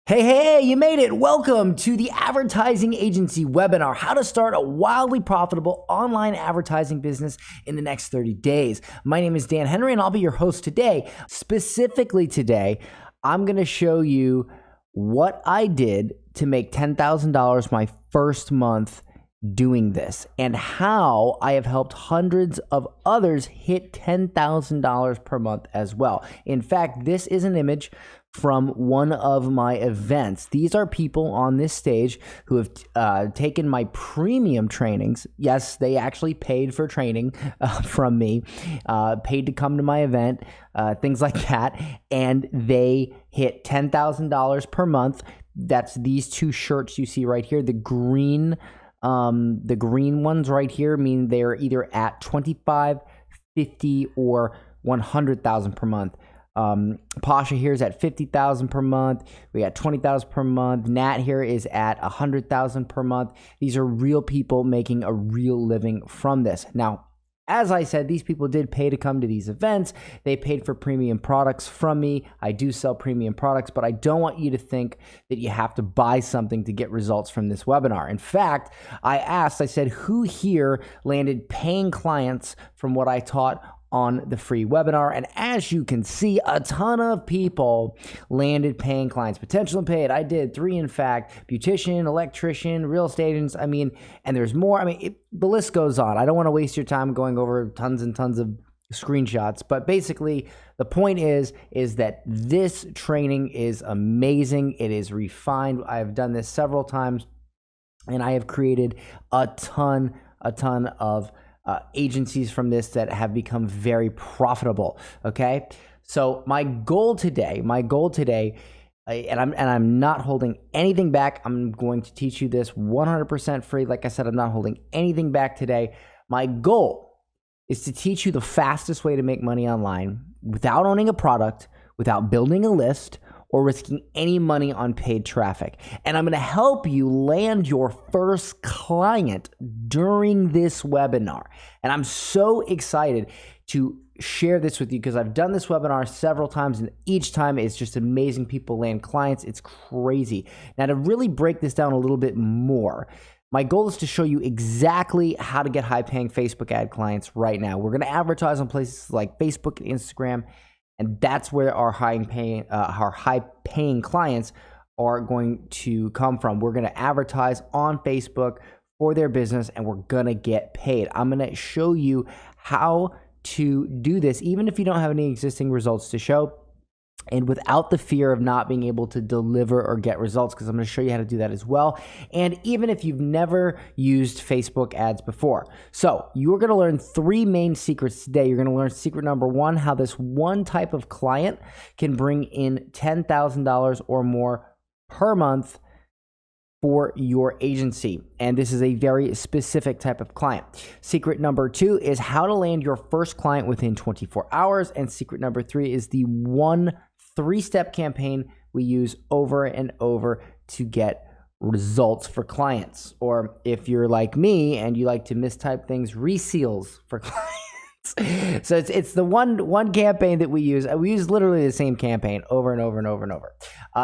Hey, you made it. Welcome to the Advertising Agency webinar, how to start a wildly profitable online advertising business in the next 30 days. My name is Dan Henry and I'll be your host today. Specifically today, I'm going to show you what I did to make $10,000 my first month doing this and how I have helped hundreds of others hit $10,000 per month as well. In fact, this is an image from one of my events. These are people on this stage who have taken my premium trainings. Yes, they actually paid for training from me, paid to come to my event, things like that, and they hit $10,000 per month. That's these two shirts you see right here. The green ones right here mean they're either at 25, 50, or 100,000 per month. Pasha here is at 50,000 per month. We got 20,000 per month. Nat here is at 100,000 per month. These are real people making a real living from this. Now, as I said, these people did pay to come to these events. They paid for premium products from me. I do sell premium products, but I don't want you to think that you have to buy something to get results from this webinar. In fact, I said, who here landed paying clients from what I taught on the free webinar? And as you can see, a ton of people landed paying clients. Potential and paid, I did 3 in fact: beautician, electrician, real estate agents. And there's more. The list goes on. I don't want to waste your time going over tons and tons of screenshots, but basically the point is that this training is amazing. It is refined. I've done this several times and I have created a ton of agencies from this that have become very profitable. Okay, so my goal today, and I'm not holding anything back. I'm going to teach you this 100% free. Like I said, I'm not holding anything back today. My goal is to teach you the fastest way to make money online without owning a product, without building a list, or risking any money on paid traffic. And I'm going to help you land your first client during this webinar. And I'm so excited to share this with you because I've done this webinar several times and each time it's just amazing. People land clients. It's crazy. Now, to really break this down a little bit more, my goal is to show you exactly how to get high-paying Facebook ad clients right now. We're going to advertise on places like Facebook and Instagram, and that's where our high-paying clients are going to come from. We're going to advertise on Facebook for their business, and we're going to get paid. I'm going to show you how to do this, even if you don't have any existing results to show, and without the fear of not being able to deliver or get results, because I'm going to show you how to do that as well. And even if you've never used Facebook ads before. So you're going to learn 3 main secrets today. You're going to learn secret number 1, how this one type of client can bring in $10,000 or more per month for your agency. And this is a very specific type of client. Secret number 2 is how to land your first client within 24 hours. And secret number 3 is the 3-step campaign we use over and over to get results for clients. Or if you're like me and you like to mistype things, reseals for clients. So it's the one campaign that we use. We use literally the same campaign over and over and over and over.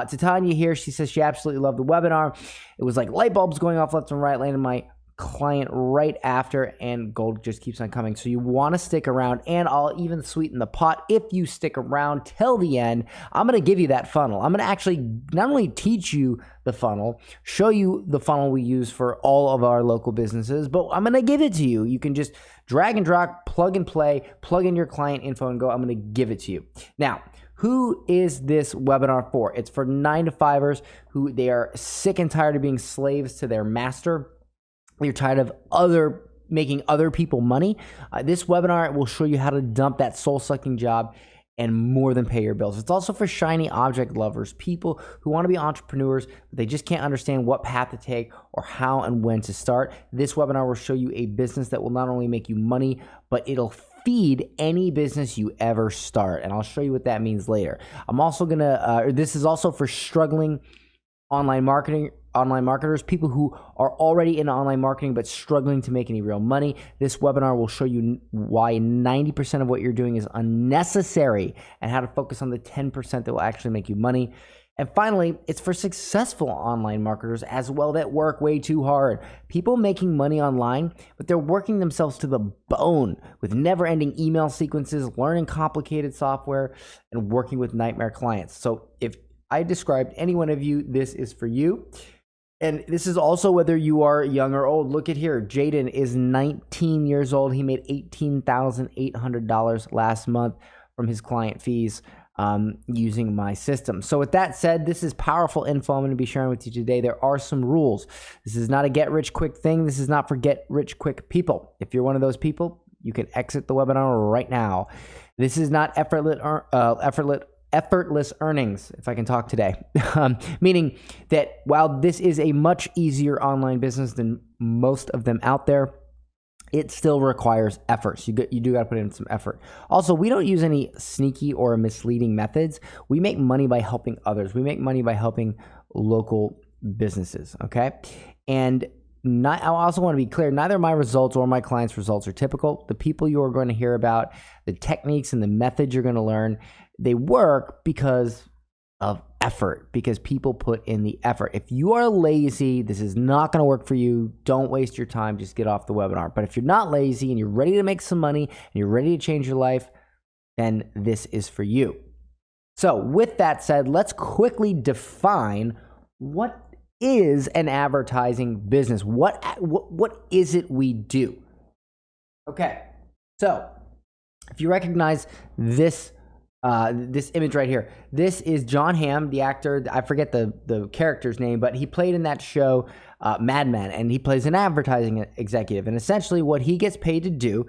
Titania here, she says she absolutely loved the webinar. It was like light bulbs going off left and right, landing my client right after, and gold just keeps on coming. So you want to stick around, and I'll even sweeten the pot if you stick around till the end. I'm going to give you that funnel. I'm going to actually not only teach you the funnel, show you the funnel we use for all of our local businesses, but I'm going to give it to you. You can just drag and drop, plug and play, plug in your client info and go. I'm going to give it to you. Now, who is this webinar for? It's for 9-to-5ers who they are sick and tired of being slaves to their master. You're tired of making other people money. This webinar will show you how to dump that soul-sucking job and more than pay your bills. It's also for shiny object lovers, people who want to be entrepreneurs, but they just can't understand what path to take or how and when to start. This webinar will show you a business that will not only make you money, but it'll feed any business you ever start. And I'll show you what that means later. I'm also this is also for struggling online marketers, people who are already in online marketing but struggling to make any real money. This webinar will show you why 90% of what you're doing is unnecessary and how to focus on the 10% that will actually make you money. And finally, it's for successful online marketers as well that work way too hard. People making money online, but they're working themselves to the bone with never-ending email sequences, learning complicated software, and working with nightmare clients. So if I described any one of you, this is for you. And this is also whether you are young or old. Look at here. Jaden is 19 years old. He made $18,800 last month from his client fees using my system. So with that said, this is powerful info I'm going to be sharing with you today. There are some rules. This is not a get rich quick thing. This is not for get rich quick people. If you're one of those people, you can exit the webinar right now. This is not effortless earnings, if I can talk today. Meaning that while this is a much easier online business than most of them out there, it still requires effort. You do got to put in some effort. Also, we don't use any sneaky or misleading methods. We make money by helping others. We make money by helping local businesses, okay? And I also want to be clear, neither my results or my clients' results are typical. The people you are going to hear about, the techniques and the methods you're going to learn, they work because of effort, because people put in the effort. If you are lazy, this is not going to work for you. Don't waste your time. Just get off the webinar. But if you're not lazy and you're ready to make some money and you're ready to change your life, then this is for you. So with that said, let's quickly define what is an advertising business. What is it we do? Okay. So if you recognize this image right here. This is Jon Hamm, the actor. I forget the character's name, but he played in that show, Mad Men, and he plays an advertising executive. And essentially what he gets paid to do,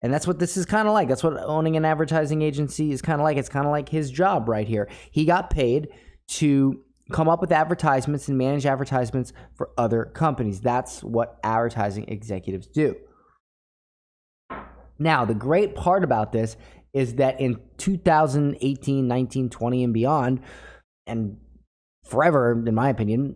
and that's what this is kind of like. That's what owning an advertising agency is kind of like. It's kind of like his job right here. He got paid to come up with advertisements and manage advertisements for other companies. That's what advertising executives do. Now, the great part about this is that in 2018, 19, 20, and beyond, and forever, in my opinion,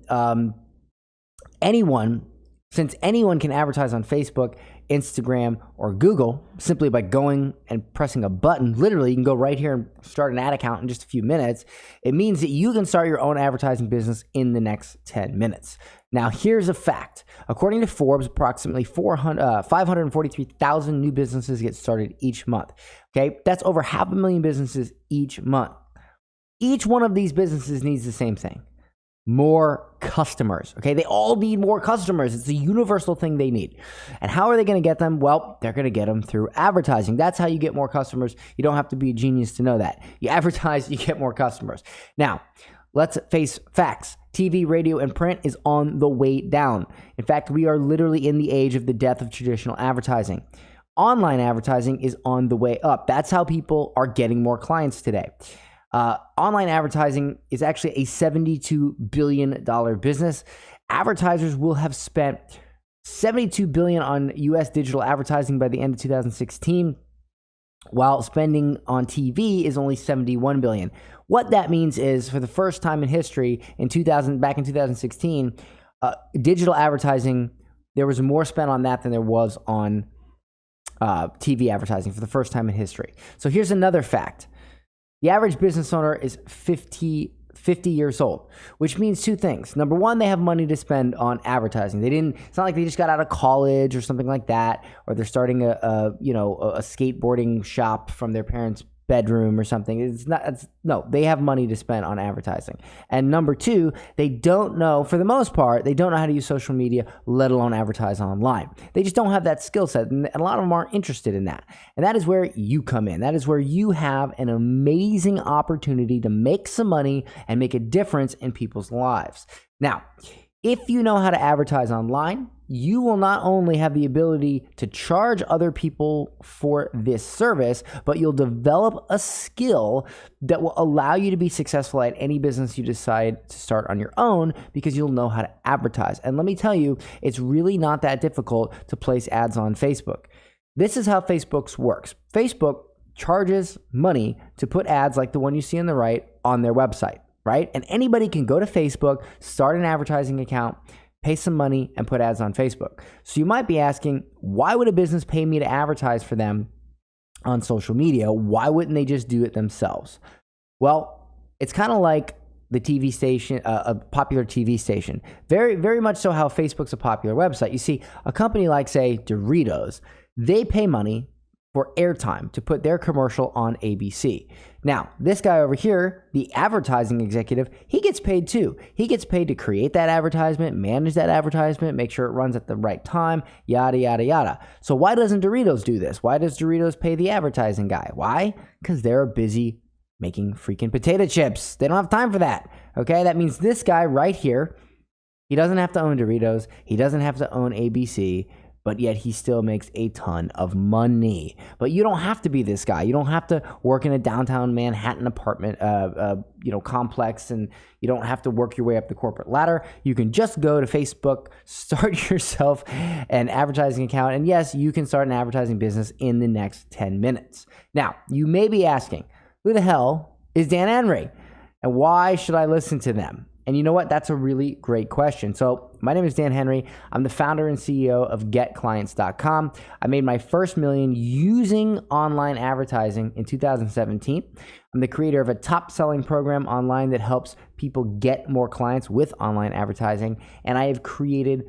since anyone can advertise on Facebook, Instagram, or Google simply by going and pressing a button, literally you can go right here and start an ad account in just a few minutes. It means that you can start your own advertising business in the next 10 minutes. Now, here's a fact. According to Forbes, approximately 543,000 new businesses get started each month. Okay, that's over 500,000 businesses each month. Each one of these businesses needs the same thing: more customers. Okay, they all need more customers. It's a universal thing they need. And how are they going to get them? Well, they're going to get them through advertising. That's how you get more customers. You don't have to be a genius to know that. You advertise, you get more customers. Now, let's face facts. TV, radio, and print is on the way down. In fact, we are literally in the age of the death of traditional advertising. Online advertising is on the way up. That's how people are getting more clients today. Online advertising is actually a $72 billion business. Advertisers will have spent $72 billion on U.S. digital advertising by the end of 2016, while spending on TV is only $71 billion. What that means is, for the first time in history, back in 2016, digital advertising, there was more spent on that than there was on TV advertising for the first time in history. So here's another fact. The average business owner is 50 years old, which means two things. Number one, they have money to spend on advertising. It's not like they just got out of college or something like that, or they're starting a skateboarding shop from their parents' bedroom or something. No, they have money to spend on advertising. And number two, they don't know, for the most part, they don't know how to use social media, let alone advertise online. They just don't have that skill set, and a lot of them aren't interested in that. And that is where you come in. That is where you have an amazing opportunity to make some money and make a difference in people's lives. Now, if you know how to advertise online, you will not only have the ability to charge other people for this service, but you'll develop a skill that will allow you to be successful at any business you decide to start on your own, because you'll know how to advertise. And let me tell you, it's really not that difficult to place ads on Facebook. This is how Facebook works. Facebook charges money to put ads like the one you see on the right on their website, right? And anybody can go to Facebook, start an advertising account, pay some money, and put ads on Facebook. So you might be asking, why would a business pay me to advertise for them on social media? Why wouldn't they just do it themselves? Well, it's kind of like the TV station, a popular TV station. Very, very much so how Facebook's a popular website. You see, a company like, say, Doritos, they pay money for airtime to put their commercial on ABC. Now, this guy over here, the advertising executive, he gets paid too. He gets paid to create that advertisement, manage that advertisement, make sure it runs at the right time, yada, yada, yada. So why doesn't Doritos do this? Why does Doritos pay the advertising guy? Why? Because they're busy making freaking potato chips. They don't have time for that. Okay, that means this guy right here, he doesn't have to own Doritos. He doesn't have to own ABC, but yet he still makes a ton of money. But you don't have to be this guy. You don't have to work in a downtown Manhattan apartment, complex, and you don't have to work your way up the corporate ladder. You can just go to Facebook, start yourself an advertising account, and yes, you can start an advertising business in the next 10 minutes. Now, you may be asking, who the hell is Dan Henry, and why should I listen to them? And you know what? That's a really great question. So my name is Dan Henry. I'm the founder and CEO of GetClients.com. I made my first million using online advertising in 2017. I'm the creator of a top-selling program online that helps people get more clients with online advertising. And I have created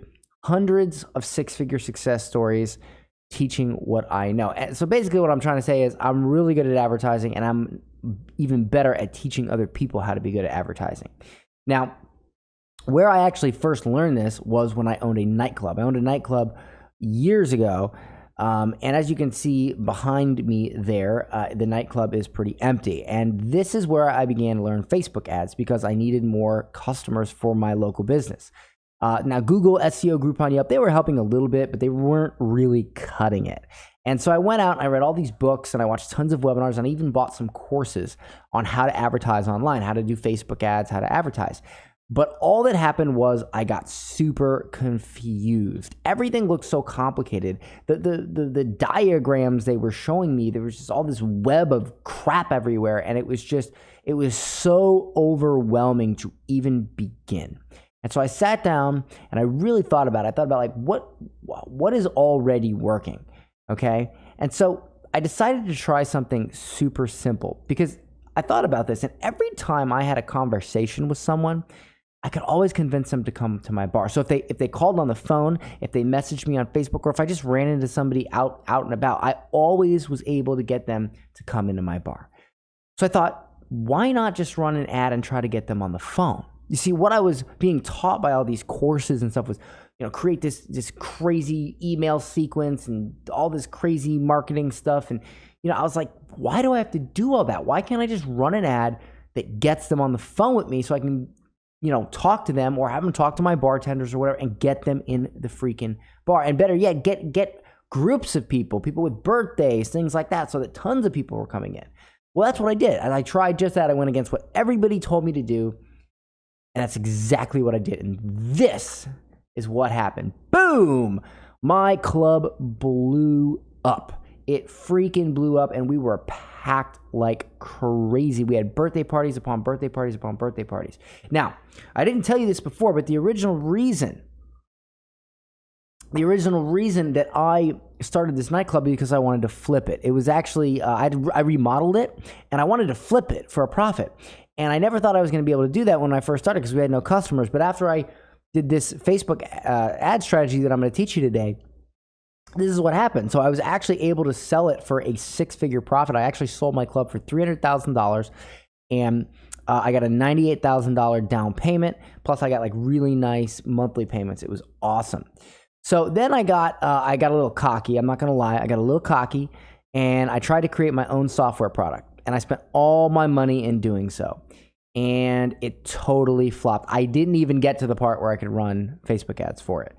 hundreds of six-figure success stories teaching what I know. And so basically what I'm trying to say is I'm really good at advertising, and I'm even better at teaching other people how to be good at advertising. Now, where I actually first learned this was when I owned a nightclub. I owned a nightclub years ago, and as you can see behind me there, the nightclub is pretty empty. And this is where I began to learn Facebook ads because I needed more customers for my local business. Now, Google, SEO, Groupon, Yelp, they were helping a little bit, but they weren't really cutting it. And so I went out and I read all these books and I watched tons of webinars, and I even bought some courses on how to advertise online, how to do Facebook ads, how to advertise. But all that happened was I got super confused. Everything looked so complicated. The diagrams they were showing me, there was just all this web of crap everywhere, and it was so overwhelming to even begin. And so I sat down and I really thought about it. I thought about like what is already working. Okay. And so I decided to try something super simple because I thought about this, and every time I had a conversation with someone, I could always convince them to come to my bar. So if they called on the phone, if they messaged me on Facebook, or if I just ran into somebody out and about, I always was able to get them to come into my bar. So I thought, why not just run an ad and try to get them on the phone? You see, what I was being taught by all these courses and stuff was, create this crazy email sequence and all this crazy marketing stuff. And, I was like, why do I have to do all that? Why can't I just run an ad that gets them on the phone with me so I can, talk to them or have them talk to my bartenders or whatever and get them in the freaking bar? And better yet, get groups of people with birthdays, things like that, so that tons of people were coming in. Well, that's what I did. And I tried just that. I went against what everybody told me to do. And that's exactly what I did. And this is what happened. Boom! My club blew up. It freaking blew up, and we were packed like crazy. We had birthday parties upon birthday parties upon birthday parties. Now, I didn't tell you this before, but the original reason that I started this nightclub is because I wanted to flip it. It was actually, I remodeled it, and I wanted to flip it for a profit. And I never thought I was going to be able to do that when I first started because we had no customers. But after I did this Facebook ad strategy that I'm going to teach you today, this is what happened. So I was actually able to sell it for a six-figure profit. I actually sold my club for $300,000, and I got a $98,000 down payment. Plus, I got like really nice monthly payments. It was awesome. So then I got a little cocky. I'm not going to lie. I got a little cocky, and I tried to create my own software product. And I spent all my money in doing so. And it totally flopped. I didn't even get to the part where I could run Facebook ads for it.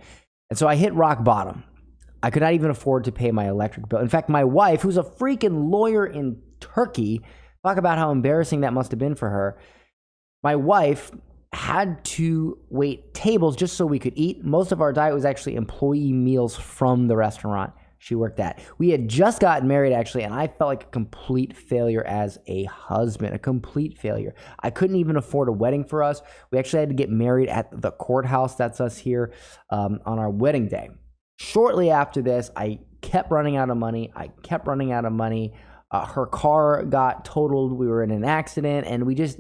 And so I hit rock bottom. I could not even afford to pay my electric bill. In fact, my wife, who's a freaking lawyer in Turkey, talk about how embarrassing that must have been for her. My wife had to wait tables just so we could eat. Most of our diet was actually employee meals from the restaurant she worked at. We had just gotten married, actually, and I felt like a complete failure as a husband, a complete failure. I couldn't even afford a wedding for us. We actually had to get married at the courthouse. That's us here on our wedding day. Shortly after this, I kept running out of money. Her car got totaled. We were in an accident, and we just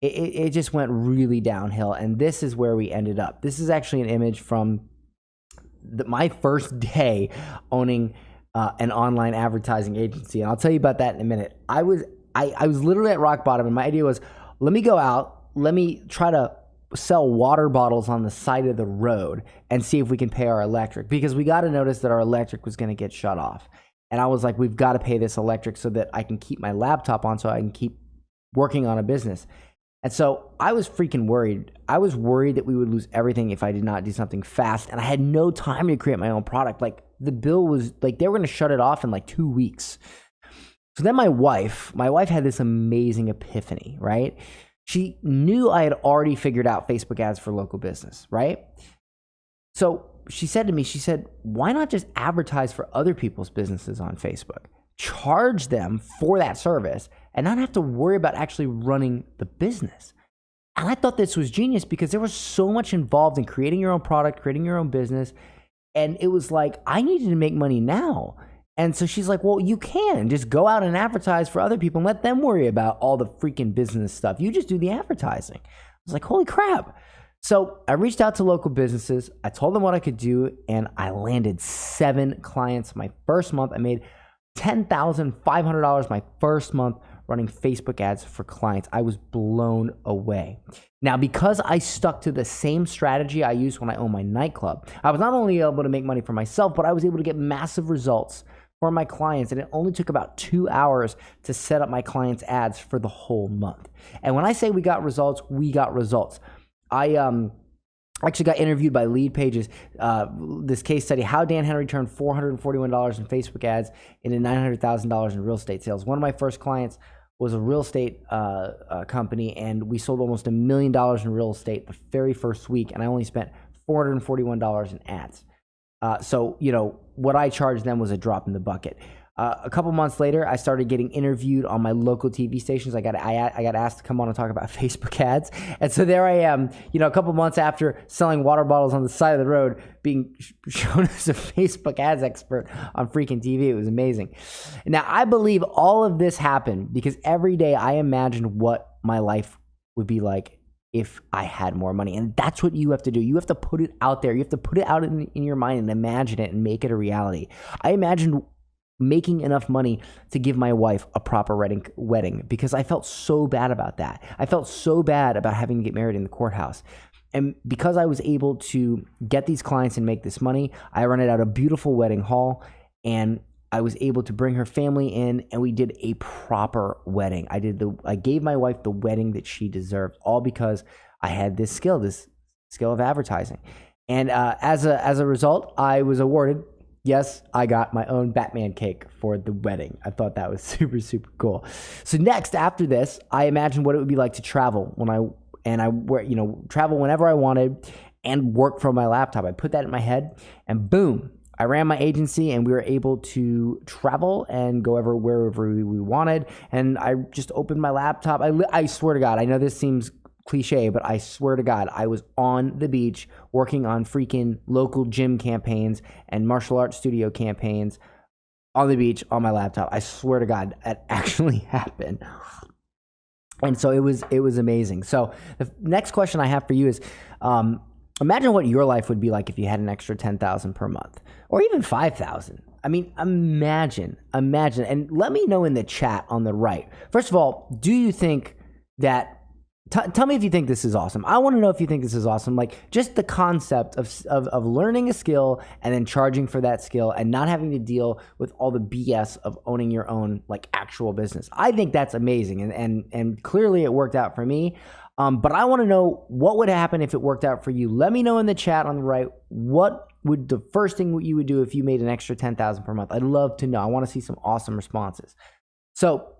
it just went really downhill. And this is where we ended up. This is actually an image from my first day owning an online advertising agency. And I'll tell you about that in a minute. I was literally at rock bottom, and my idea was, let me go out, let me try to sell water bottles on the side of the road and see if we can pay our electric, because we got to notice that our electric was going to get shut off. And I was like, we've got to pay this electric so that I can keep my laptop on, so I can keep working on a business. And so I was freaking worried. I was worried that we would lose everything if I did not do something fast. And I had no time to create my own product. Like, the bill was like, they were going to shut it off in like 2 weeks. So then my wife had this amazing epiphany, right? She knew I had already figured out Facebook ads for local business, right? So she said to me, she said, why not just advertise for other people's businesses on Facebook? Charge them for that service and not have to worry about actually running the business. And I thought this was genius, because there was so much involved in creating your own product, creating your own business. And it was like, I needed to make money now. And so she's like, well, you can just go out and advertise for other people and let them worry about all the freaking business stuff. You just do the advertising. I was like, holy crap. So I reached out to local businesses. I told them what I could do, and I landed 7 clients my first month. I made $10,500 my first month running Facebook ads for clients. I was blown away. Now, because I stuck to the same strategy I used when I owned my nightclub, I was not only able to make money for myself, but I was able to get massive results for my clients. And it only took about 2 hours to set up my clients' ads for the whole month. And when I say we got results, we got results. I actually got interviewed by Lead Pages, this case study, how Dan Henry turned $441 in Facebook ads into $900,000 in real estate sales. One of my first clients was a real estate company, and we sold almost $1 million in real estate the very first week, and I only spent $441 in ads. So, you know, what I charged them was a drop in the bucket. A couple months later, I started getting interviewed on my local TV stations. I got asked to come on and talk about Facebook ads. And so there I am, you know, a couple months after selling water bottles on the side of the road, being shown as a Facebook ads expert on freaking TV. It was amazing. Now, I believe all of this happened because every day I imagined what my life would be like if I had more money. And that's what you have to do. You have to put it out there. You have to put it out in your mind and imagine it and make it a reality. I imagined making enough money to give my wife a proper wedding because I felt so bad about that. I felt so bad about having to get married in the courthouse. And because I was able to get these clients and make this money, I rented out a beautiful wedding hall, and I was able to bring her family in, and we did a proper wedding. I gave my wife the wedding that she deserved, all because I had this skill of advertising. And as a result, I was awarded, yes, I got my own Batman cake for the wedding. I thought that was super, super cool. So next, after this, I imagined what it would be like to travel travel whenever I wanted and work from my laptop. I put that in my head, and boom, I ran my agency, and we were able to travel and go wherever we wanted. And I just opened my laptop. I swear to God, I know this seems cliche, but I swear to God, I was on the beach working on freaking local gym campaigns and martial arts studio campaigns on the beach on my laptop. I swear to God, that actually happened. And so it was amazing. So the next question I have for you is, imagine what your life would be like if you had an extra $10,000 per month, or even $5,000. I mean, imagine, and let me know in the chat on the right. First of all, do you think that? Tell me if you think this is awesome. I want to know if you think this is awesome. Like, just the concept of learning a skill and then charging for that skill and not having to deal with all the BS of owning your own like actual business. I think that's amazing, and clearly it worked out for me. But I want to know what would happen if it worked out for you. Let me know in the chat on the right, what would the first thing you would do if you made an extra $10,000 per month? I'd love to know. I want to see some awesome responses. So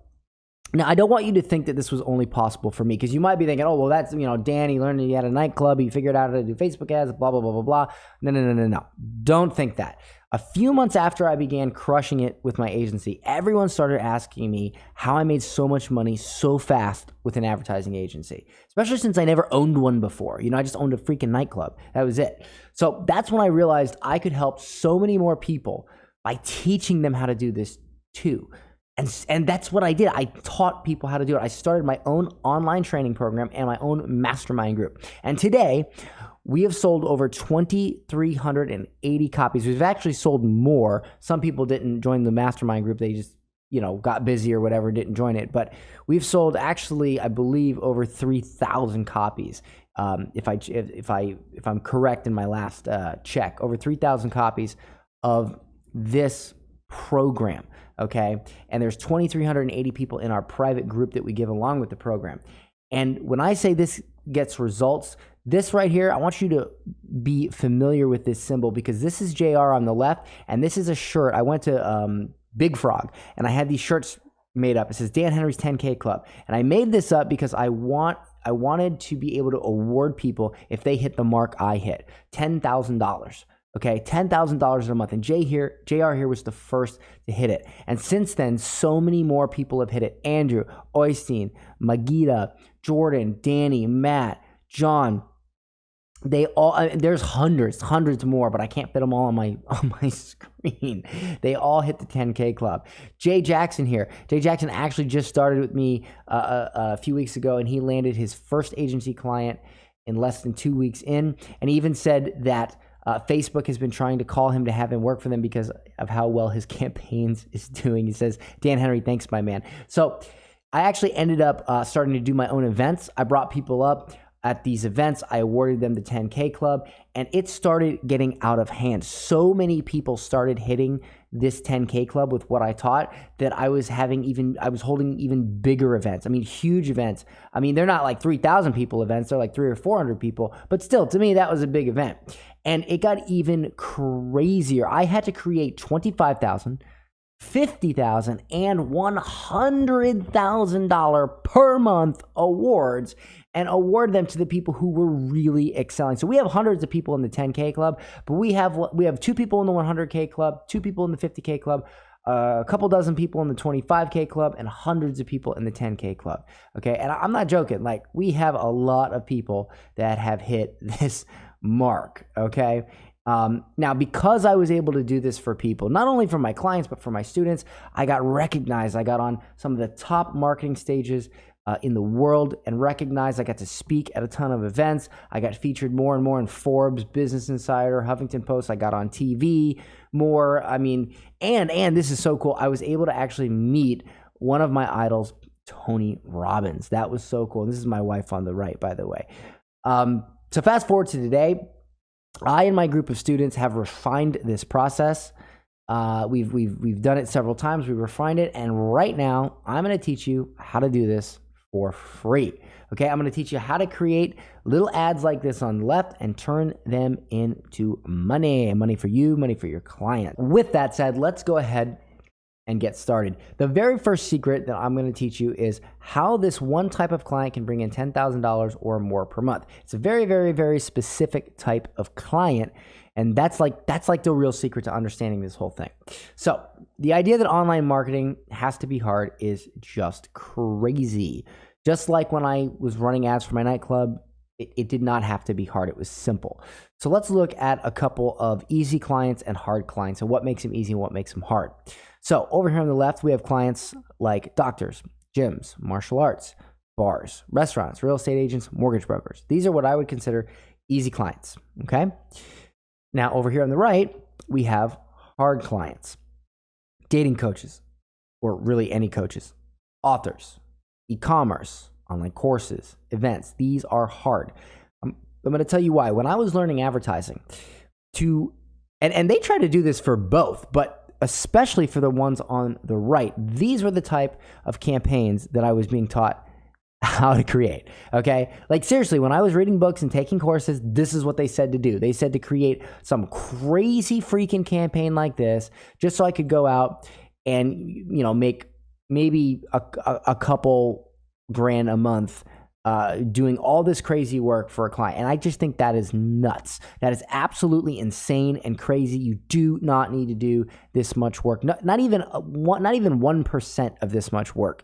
now, I don't want you to think that this was only possible for me, because you might be thinking, oh, well, that's, Dan, he learned he had a nightclub, he figured out how to do Facebook ads, blah, blah, blah, blah, blah. No. Don't think that. A few months after I began crushing it with my agency, everyone started asking me how I made so much money so fast with an advertising agency, especially since I never owned one before. I just owned a freaking nightclub. That was it. So that's when I realized I could help so many more people by teaching them how to do this too. And that's what I did. I taught people how to do it. I started my own online training program and my own mastermind group. And today, we have sold over 2,380 copies. We've actually sold more. Some people didn't join the mastermind group. They just, got busy or whatever, didn't join it. But we've sold actually, I believe, over 3,000 copies. If I'm correct in my last check, over 3,000 copies of this program. Okay. And there's 2,380 people in our private group that we give along with the program. And when I say this gets results, this right here, I want you to be familiar with this symbol because this is JR on the left and this is a shirt. I went to Big Frog and I had these shirts made up. It says Dan Henry's 10K Club. And I made this up because I wanted to be able to award people if they hit the mark I hit, $10,000. Okay, $10,000 a month. And JR here was the first to hit it. And since then, so many more people have hit it. Andrew, Oystein, Magida, Jordan, Danny, Matt, John. They all, there's hundreds more, but I can't fit them all on my screen. They all hit the 10K club. Jay Jackson here. Jay Jackson actually just started with me a few weeks ago, and he landed his first agency client in less than 2 weeks in. And he even said that Facebook has been trying to call him to have him work for them because of how well his campaigns is doing. He says, Dan Henry, thanks, my man. So I actually ended up starting to do my own events. I brought people up at these events. I awarded them the 10K Club, and it started getting out of hand. So many people started hitting this 10K Club with what I taught that I was holding even bigger events. I mean, huge events. I mean, they're not like 3,000 people events. They're like 300 or 400 people, but still, to me, that was a big event. And it got even crazier. I had to create 25,000, 50,000, and $100,000 per month awards and award them to the people who were really excelling. So we have hundreds of people in the 10K club, but we have 2 people in the 100K club, 2 people in the 50K club, a couple dozen people in the 25K club, and hundreds of people in the 10K club. Okay, and I'm not joking. Like, we have a lot of people that have hit this mark. Okay. Now, because I was able to do this for people, not only for my clients, but for my students, I got recognized. I got on some of the top marketing stages in the world and recognized. I got to speak at a ton of events. I got featured more and more in Forbes, Business Insider, Huffington Post. I got on TV more. I mean, and this is so cool. I was able to actually meet one of my idols, Tony Robbins. That was so cool. This is my wife on the right, by the way. So fast forward to today, I and my group of students have refined this process. We've done it several times. We refined it, and right now I'm going to teach you how to do this for free. Okay, I'm going to teach you how to create little ads like this on the left and turn them into money for you, money for your client. With that said, let's go ahead and get started. The very first secret that I'm going to teach you is how this one type of client can bring in $10,000 or more per month. It's a very, very, very specific type of client, and that's like the real secret to understanding this whole thing. So the idea that online marketing has to be hard is just crazy. Just like when I was running ads for my nightclub, it did not have to be hard. It was simple. So let's look at a couple of easy clients and hard clients and what makes them easy and what makes them hard. So over here on the left, we have clients like doctors, gyms, martial arts, bars, restaurants, real estate agents, mortgage brokers. These are what I would consider easy clients, okay? Now over here on the right, we have hard clients, dating coaches, or really any coaches, authors, e-commerce, online courses, events. These are hard. I'm going to tell you why. When I was learning advertising, and they try to do this for both, but especially for the ones on the right, these were the type of campaigns that I was being taught how to create. Okay. Like, seriously, when I was reading books and taking courses, this is what they said to do. They said to create some crazy freaking campaign like this, just so I could go out and, make maybe a couple grand a month doing all this crazy work for a client. And I just think that is nuts. That is absolutely insane and crazy. You do not need to do this much work. Not even 1% of this much work.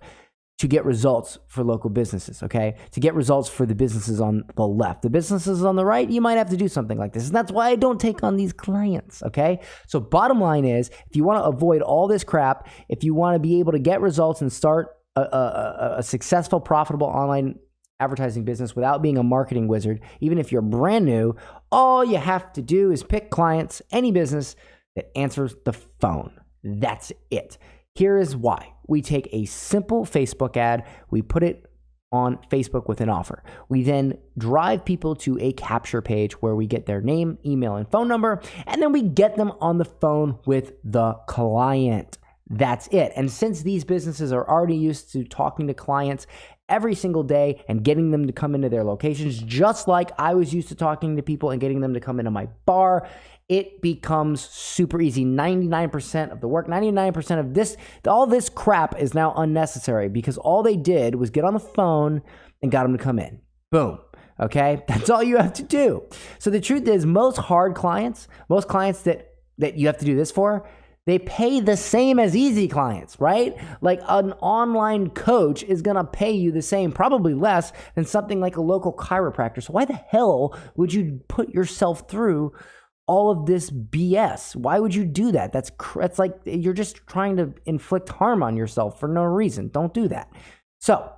to get results for local businesses, okay? To get results for the businesses on the left. The businesses on the right, you might have to do something like this. And that's why I don't take on these clients, okay? So bottom line is, if you want to avoid all this crap, if you want to be able to get results and start a successful, profitable online advertising business without being a marketing wizard, even if you're brand new, all you have to do is pick clients, any business that answers the phone. That's it. Here is why. We take a simple Facebook ad, we put it on Facebook with an offer. We then drive people to a capture page where we get their name, email, and phone number, and then we get them on the phone with the client. That's it. And since these businesses are already used to talking to clients every single day and getting them to come into their locations, just like I was used to talking to people and getting them to come into my bar, it becomes super easy. 99% of the work, 99% of this, all this crap is now unnecessary because all they did was get on the phone and got them to come in. Boom. Okay? That's all you have to do. So the truth is, most clients that you have to do this for, they pay the same as easy clients, right? Like an online coach is gonna pay you the same, probably less than something like a local chiropractor. So why the hell would you put yourself through all of this BS? Why would you do that? That's like you're just trying to inflict harm on yourself for no reason. Don't do that. So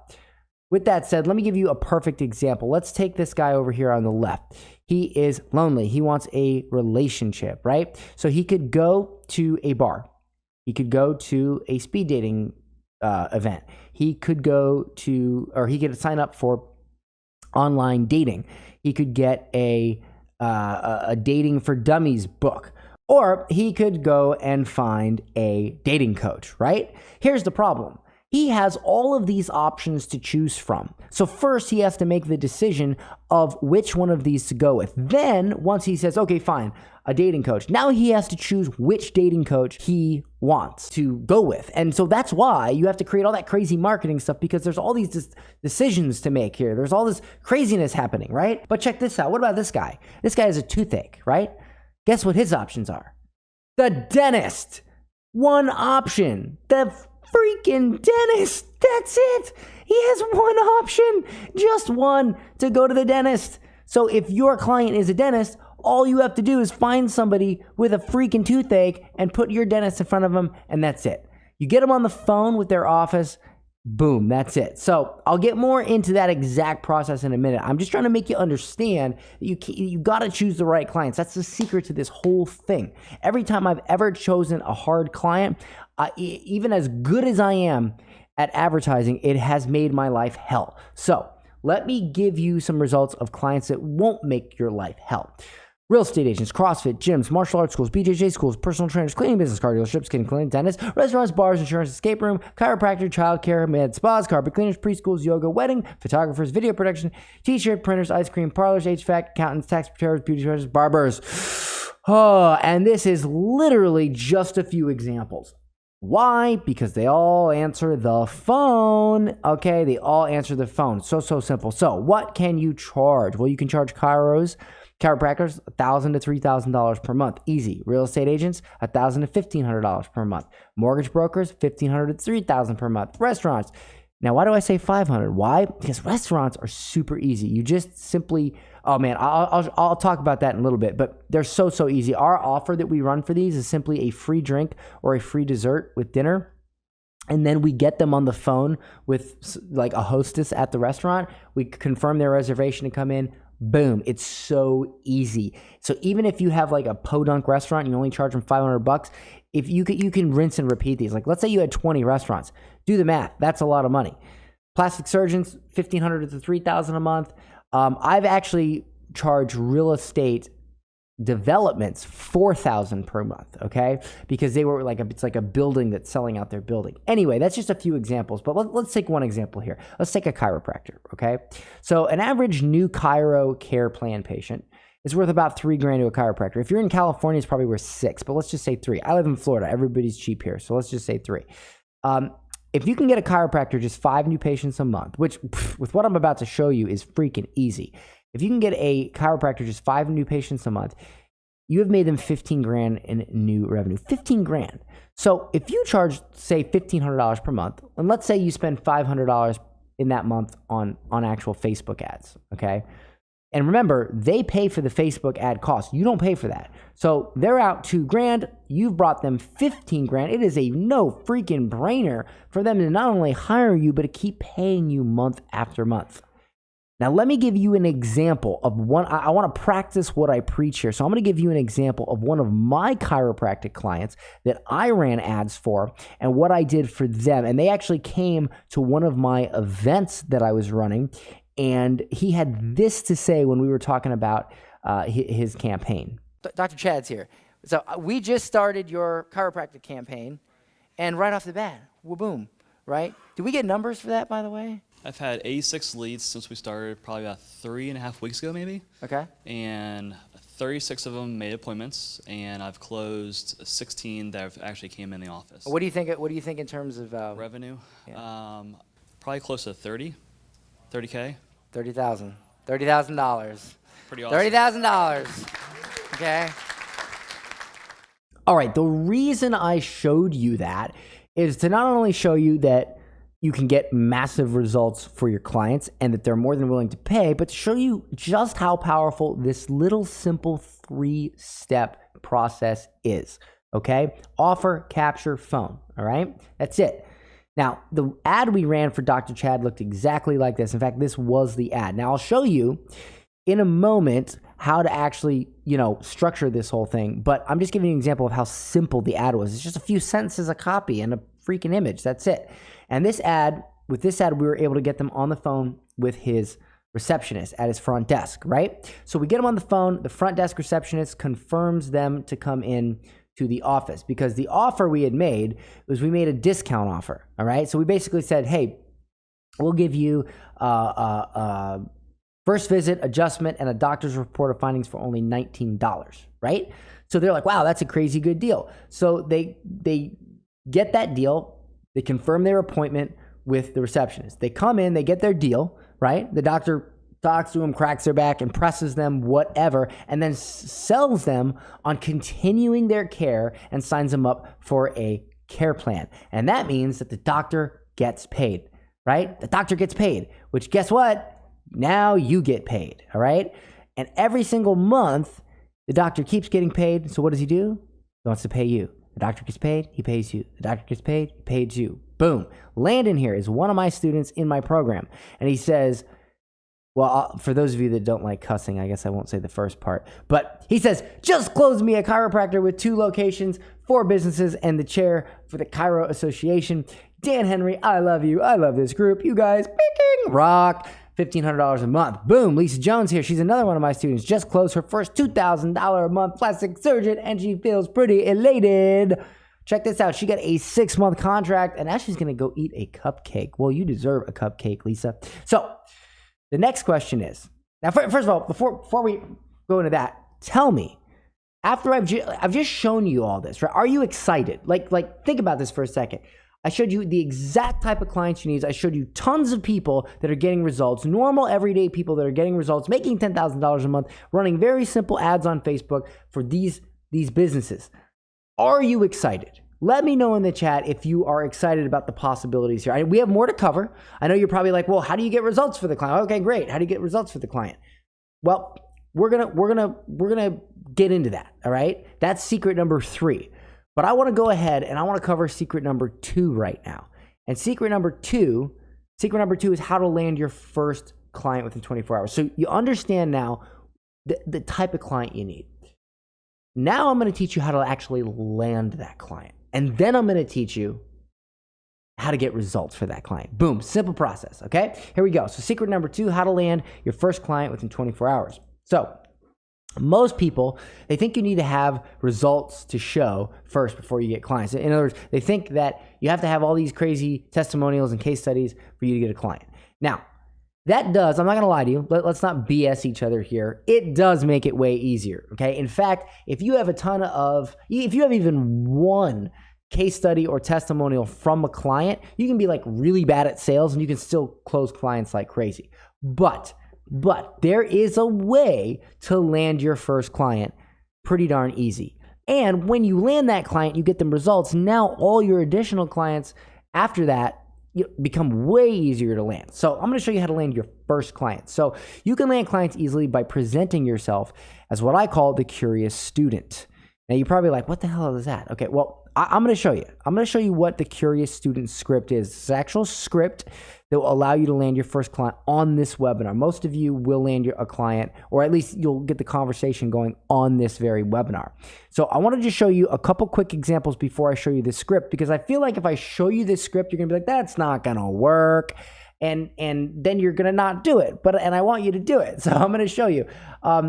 with that said, let me give you a perfect example. Let's take this guy over here on the left. He is lonely. He wants a relationship, right? So he could go to a bar. He could go to a speed dating event. He could he could sign up for online dating. He could get a Dating for Dummies book, or he could go and find a dating coach, right? Here's the problem. He has all of these options to choose from. So first he has to make the decision of which one of these to go with. Then once he says, okay, fine, a dating coach, now he has to choose which dating coach he wants to go with. And so that's why you have to create all that crazy marketing stuff, because there's all these decisions to make here. There's all this craziness happening, right? But check this out. What about this guy? This guy has a toothache, right? Guess what his options are? The dentist. One option. The freaking dentist. That's it. He has one option, just one, to go to the dentist. So if your client is a dentist, all you have to do is find somebody with a freaking toothache and put your dentist in front of them, and that's it. You get them on the phone with their office, boom, that's it. So I'll get more into that exact process in a minute. I'm just trying to make you understand that you got to choose the right clients. That's the secret to this whole thing. Every time I've ever chosen a hard client, even as good as I am at advertising, it has made my life hell. So let me give you some results of clients that won't make your life hell. Real estate agents, CrossFit, gyms, martial arts schools, BJJ schools, personal trainers, cleaning business, car dealerships, skin clinic, dentists, restaurants, bars, insurance, escape room, chiropractor, childcare, med spas, carpet cleaners, preschools, yoga, wedding, photographers, video production, t-shirt printers, ice cream parlors, HVAC, accountants, tax preparers, beauty specialists, barbers. Oh, and this is literally just a few examples. Why? Because they all answer the phone. Okay, they all answer the phone. So simple. So what can you charge? Well, you can charge chiropractors $1,000 to $3,000 per month. Easy. Real estate agents, $1,000 to $1,500 per month. Mortgage brokers, $1,500 to $3,000 per month. Restaurants. Now, why do I say 500? Why? Because restaurants are super easy. You just simply, oh man, I'll talk about that in a little bit, but they're so easy. Our offer that we run for these is simply a free drink or a free dessert with dinner. And then we get them on the phone with like a hostess at the restaurant. We confirm their reservation to come in. Boom. It's so easy. So even if you have like a podunk restaurant, and you only charge them $500, if you can rinse and repeat these. Like let's say you had 20 restaurants. Do the math. That's a lot of money. Plastic surgeons, $1,500 to $3,000 a month. I've actually charged real estate developments $4,000 per month, okay? Because they were it's like a building that's selling out their building. Anyway, that's just a few examples, but let's take one example here. Let's take a chiropractor, okay? So an average new chiro care plan patient is worth about $3,000 to a chiropractor. If you're in California, it's probably worth $6,000, but let's just say $3,000. I live in Florida. Everybody's cheap here, so let's just say $3,000. If you can get a chiropractor just 5 new patients a month, which with what I'm about to show you is freaking easy. If you can get a chiropractor just 5 new patients a month, you have made them 15 grand in new revenue. 15 grand. So if you charge, say, $1,500 per month, and let's say you spend $500 in that month on actual Facebook ads, okay? And remember, they pay for the Facebook ad cost. You don't pay for that. So they're out 2 grand. You've brought them 15 grand. It is a no freaking brainer for them to not only hire you, but to keep paying you month after month. Now, let me give you an example of one. I want to practice what I preach here. So I'm going to give you an example of one of my chiropractic clients that I ran ads for and what I did for them. And they actually came to one of my events that I was running. And he had this to say when we were talking about his campaign. Dr. Chad's here. So we just started your chiropractic campaign, and right off the bat, boom, right? Did we get numbers for that, by the way? I've had 86 leads since we started, probably about 3.5 weeks ago, maybe. Okay. And 36 of them made appointments, and I've closed 16 that have actually came in the office. What do you think? What do you think in terms of revenue? Yeah. Probably close to 30K. $30,000. Pretty awesome. $30,000. Okay. All right. The reason I showed you that is to not only show you that you can get massive results for your clients and that they're more than willing to pay, but to show you just how powerful this little simple 3-step process is. Okay. Offer, capture, phone. All right. That's it. Now, the ad we ran for Dr. Chad looked exactly like this. In fact, this was the ad. Now, I'll show you in a moment how to actually, structure this whole thing. But I'm just giving you an example of how simple the ad was. It's just a few sentences, a copy, and a freaking image. That's it. And with this ad, we were able to get them on the phone with his receptionist at his front desk, right? So we get them on the phone. The front desk receptionist confirms them to come in to the office, because the offer we had made was we made a discount offer. All right. So we basically said, hey, we'll give you first visit adjustment and a doctor's report of findings for only $19. Right. So they're like, wow, that's a crazy good deal. So they get that deal. They confirm their appointment with the receptionist. They come in, they get their deal. Right. The doctor talks to them, cracks their back, impresses them, whatever, and then sells them on continuing their care and signs them up for a care plan. And that means that the doctor gets paid, right? The doctor gets paid, which guess what? Now you get paid, all right? And every single month, the doctor keeps getting paid. So what does he do? He wants to pay you. The doctor gets paid, he pays you. The doctor gets paid, he pays you. Boom. Landon here is one of my students in my program. And he says, well, for those of you that don't like cussing, I guess I won't say the first part. But he says, just closed me a chiropractor with 2 locations, 4 businesses, and the chair for the Chiro Association. Dan Henry, I love you. I love this group. You guys rock. $1,500 a month. Boom. Lisa Jones here. She's another one of my students. Just closed her first $2,000 a month plastic surgeon, and she feels pretty elated. Check this out. She got a 6-month contract, and now she's going to go eat a cupcake. Well, you deserve a cupcake, Lisa. So the next question is, now, first of all, before we go into that, tell me, after I've just shown you all this, right? Are you excited? Like think about this for a second. I showed you the exact type of clients you need. I showed you tons of people that are getting results, normal everyday people that are getting results, making $10,000 a month, running very simple ads on Facebook for these businesses. Are you excited? Let me know in the chat if you are excited about the possibilities here. We have more to cover. I know you're probably like, well, how do you get results for the client? Okay, great. How do you get results for the client? Well, we're gonna get into that. All right. That's secret number 3. But I want to go ahead and I want to cover secret number 2 right now. And secret number two is how to land your first client within 24 hours. So you understand now the type of client you need. Now I'm going to teach you how to actually land that client. And then I'm going to teach you how to get results for that client. Boom, simple process, okay? Here we go. So secret number 2, how to land your first client within 24 hours. So most people, they think you need to have results to show first before you get clients. In other words, they think that you have to have all these crazy testimonials and case studies for you to get a client. Now, that does, I'm not going to lie to you, let's not BS each other here. It does make it way easier, okay? In fact, if you have if you have even one case study or testimonial from a client, you can be like really bad at sales and you can still close clients like crazy. But there is a way to land your first client pretty darn easy. And when you land that client, you get them results. Now all your additional clients after that become way easier to land. So I'm going to show you how to land your first client. So you can land clients easily by presenting yourself as what I call the curious student. Now you're probably like, what the hell is that? Okay, well, I'm going to show you. I'm going to show you what the curious student script is. It's an actual script that will allow you to land your first client on this webinar. Most of you will land a client, or at least you'll get the conversation going on this very webinar. So I want to just show you a couple quick examples before I show you the script, because I feel like if I show you this script, you're going to be like, that's not going to work. And then you're going to not do it. And I want you to do it. So I'm going to show you.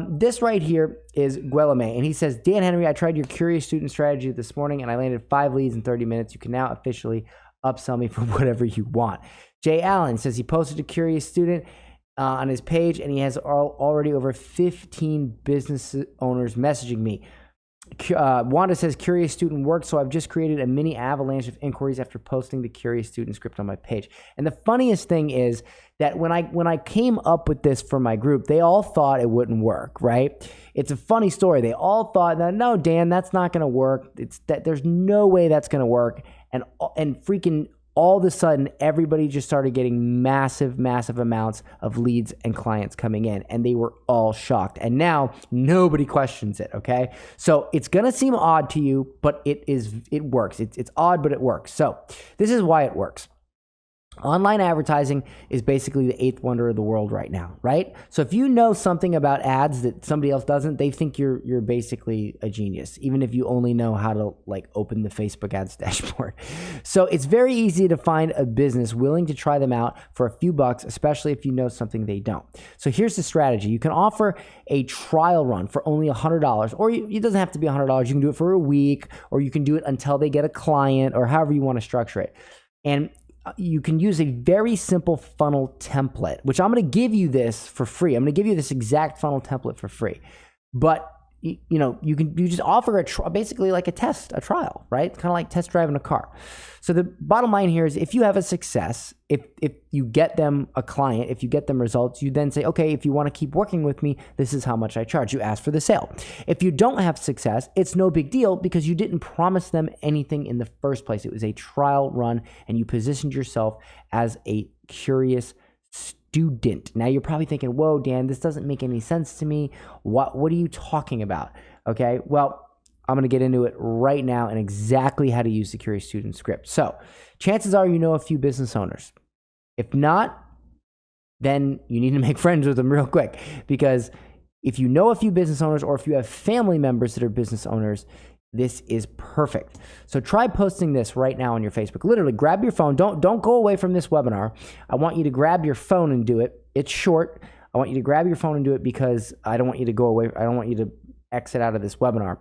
This right here is Guillaume, and he says, Dan Henry, I tried your curious student strategy this morning and I landed 5 leads in 30 minutes. You can now officially upsell me for whatever you want. Jay Allen says he posted a curious student on his page and he has already over 15 business owners messaging me. Wanda says curious student works, so I've just created a mini avalanche of inquiries after posting the curious student script on my page. And the funniest thing is that when I came up with this for my group, they all thought it wouldn't work, right? It's a funny story. They all thought that, no, Dan, that's not going to work. It's that there's no way that's going to work. And freaking all of a sudden, everybody just started getting massive amounts of leads and clients coming in, and they were all shocked. And now nobody questions it, okay? So it's gonna seem odd to you, but it works. It's odd, but it works. So this is why it works. Online advertising is basically the eighth wonder of the world right now, right? So if you know something about ads that somebody else doesn't, they think you're basically a genius, even if you only know how to open the Facebook ads dashboard. So it's very easy to find a business willing to try them out for a few bucks, especially if you know something they don't. So here's the strategy. You can offer a trial run for only $100, or it doesn't have to be $100. You can do it for a week, or you can do it until they get a client, or however you want to structure it. And you can use a very simple funnel template, which I'm going to give you this for free. I'm going to give you this exact funnel template for free. But you just offer basically like a trial, right? Kind of like test driving a car. So the bottom line here is if you have a success, if you get them a client, if you get them results, you then say, okay, if you want to keep working with me, this is how much I charge. You ask for the sale. If you don't have success, it's no big deal because you didn't promise them anything in the first place. It was a trial run and you positioned yourself as a curious student. Now you're probably thinking, whoa, Dan, this doesn't make any sense to me. What are you talking about? Okay, well, I'm going to get into it right now and exactly how to use the Curious Student script. So chances are you know a few business owners. If not, then you need to make friends with them real quick, because if you know a few business owners or if you have family members that are business owners, this is perfect. So try posting this right now on your Facebook. Literally grab your phone. Don't go away from this webinar. I want you to grab your phone and do it. It's short. I want you to grab your phone and do it because I don't want you to go away. I don't want you to exit out of this webinar.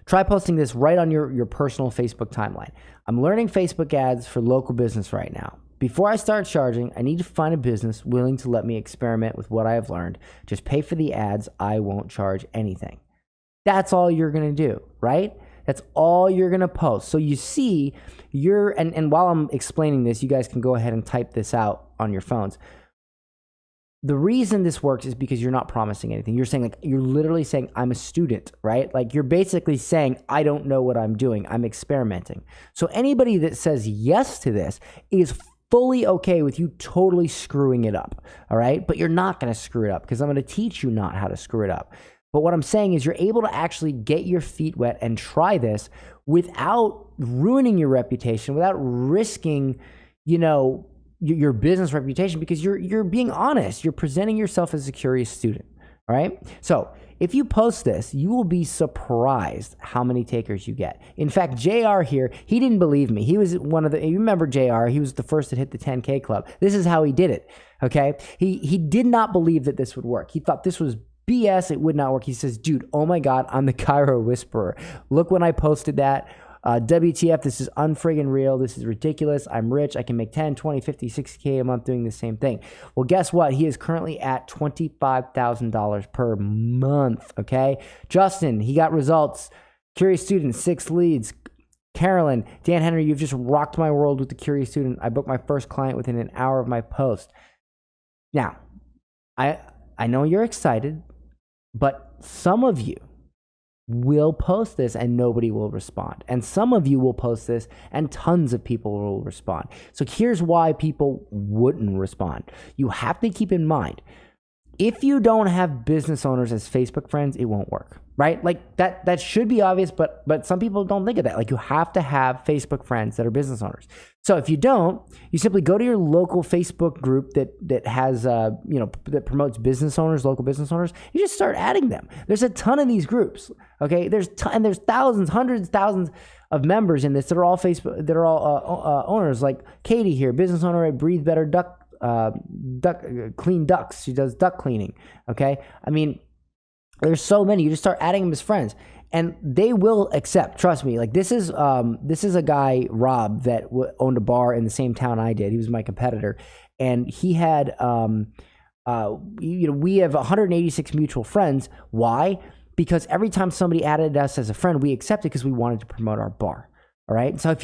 Try posting this right on your personal Facebook timeline. I'm learning Facebook ads for local business right now. Before I start charging, I need to find a business willing to let me experiment with what I have learned. Just pay for the ads. I won't charge anything. That's all you're going to do, right? That's all you're going to post. So you see, and while I'm explaining this, you guys can go ahead and type this out on your phones. The reason this works is because you're not promising anything. You're saying, you're literally saying, I'm a student, right? You're basically saying, I don't know what I'm doing. I'm experimenting. So anybody that says yes to this is fully okay with you totally screwing it up, all right? But you're not going to screw it up because I'm going to teach you not how to screw it up. But what I'm saying is you're able to actually get your feet wet and try this without ruining your reputation, without risking, your business reputation, because you're being honest. You're presenting yourself as a curious student, all right? So if you post this, you will be surprised how many takers you get. In fact, JR here, he didn't believe me. He was you remember JR, he was the first to hit the 10K club. This is how he did it, okay? He did not believe that this would work. He thought this was BS, it would not work. He says, dude, oh my God, I'm the Cairo Whisperer. Look when I posted that. WTF, this is unfriggin' real. This is ridiculous. I'm rich. I can make 10, 20, 50, 60K a month doing the same thing. Well, guess what? He is currently at $25,000 per month, okay? Justin, he got results. Curious Student, 6 leads. Carolyn, Dan Henry, you've just rocked my world with the Curious Student. I booked my first client within an hour of my post. Now, I know you're excited, but some of you will post this and nobody will respond. And some of you will post this and tons of people will respond. So here's why people wouldn't respond. You have to keep in mind, if you don't have business owners as Facebook friends, it won't work, right? Like that should be obvious, but some people don't think of that. Like you have to have Facebook friends that are business owners. So if you don't, you simply go to your local Facebook group that has, that promotes business owners, local business owners. You just start adding them. There's a ton of these groups, okay? There's thousands, hundreds, thousands of members in this that are all Facebook, that are all owners. Like Katie here, business owner at Breathe Better Clean Ducks. She does duck cleaning. Okay. I mean, there's so many. You just start adding them as friends and they will accept. Trust me. Like this is a guy, Rob, that owned a bar in the same town I did. He was my competitor and he had, we have 186 mutual friends. Why? Because every time somebody added us as a friend, we accepted because we wanted to promote our bar. All right. So if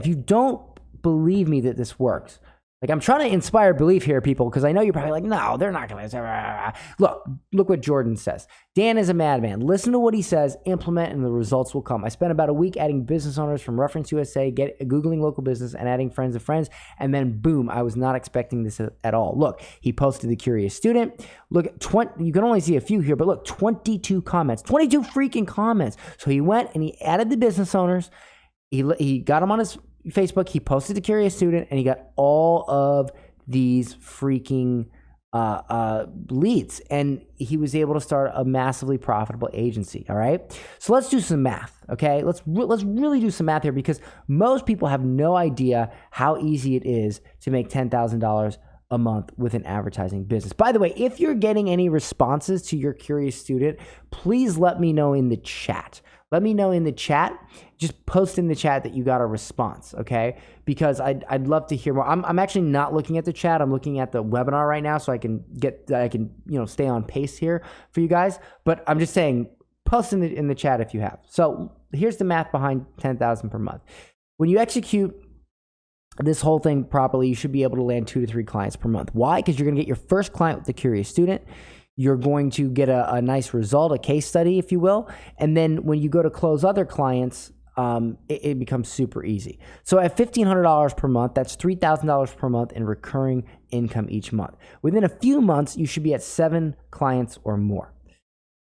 you don't believe me that this works, like I'm trying to inspire belief here, people, because I know you're probably like, no, they're not going to. Look what Jordan says. Dan is a madman. Listen to what he says, implement, and the results will come. I spent about a week adding business owners from Reference USA, Googling local business, and adding friends of friends, and then boom, I was not expecting this at all. Look, he posted the Curious Student. Look, you can only see a few here, but look, 22 comments, 22 freaking comments. So he went and he added the business owners. He got them on his Facebook, he posted the Curious Student, and he got all of these freaking leads, and he was able to start a massively profitable agency. All right, so let's do some math. Okay, let's really do some math here, because most people have no idea how easy it is to make $10,000 a month with an advertising business. By the way, if you're getting any responses to your Curious Student, please let me know in the chat. Let me know in the chat. Just post in the chat that you got a response, okay? Because I'd love to hear more. I'm actually not looking at the chat. I'm looking at the webinar right now, so I can stay on pace here for you guys. But I'm just saying, post in the chat if you have. So here's the math behind $10,000 per month. When you execute this whole thing properly, you should be able to land 2 to 3 clients per month. Why? Because you're going to get your first client with the Curious Student. You're going to get a nice result, a case study, if you will. And then when you go to close other clients, it becomes super easy. So at $1,500 per month, that's $3,000 per month in recurring income each month. Within a few months, you should be at 7 clients or more.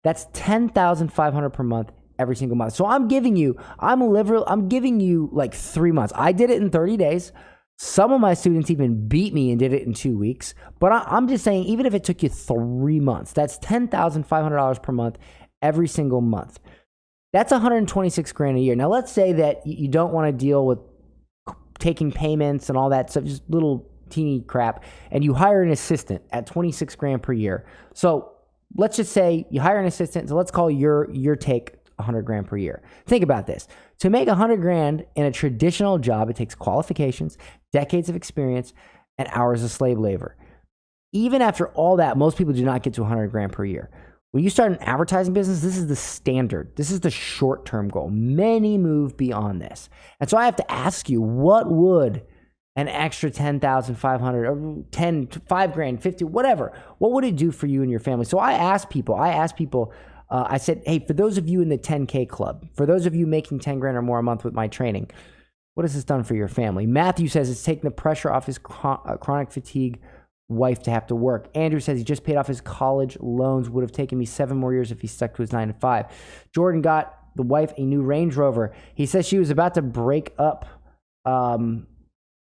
That's $10,500 per month every single month. So I'm giving you like 3 months. I did it in 30 days. Some of my students even beat me and did it in 2 weeks. But I'm just saying, even if it took you 3 months, that's $10,500 per month every single month. That's $126,000 a year. Now, let's say that you don't want to deal with taking payments and all that stuff, just little teeny crap, and you hire an assistant at $26,000 per year. So let's just say you hire an assistant. So let's call your take $100,000 per year. Think about this. To make $100,000 in a traditional job, it takes qualifications, decades of experience, and hours of slave labor. Even after all that, most people do not get to $100,000 per year. When you start an advertising business, this is the standard. This is the short-term goal. Many move beyond this. And so I have to ask you, what would an extra $10,500 or $5,000, $50,000, whatever, what would it do for you and your family? So I asked people, I said, hey, for those of you in the 10K club, for those of you making $10,000 or more a month with my training, what has this done for your family? Matthew says it's taken the pressure off his chronic fatigue wife to have to work. Andrew says he just paid off his college loans. Would have taken me 7 more years if he stuck to his 9 to 5. Jordan got the wife a new Range Rover. He says she was about to break up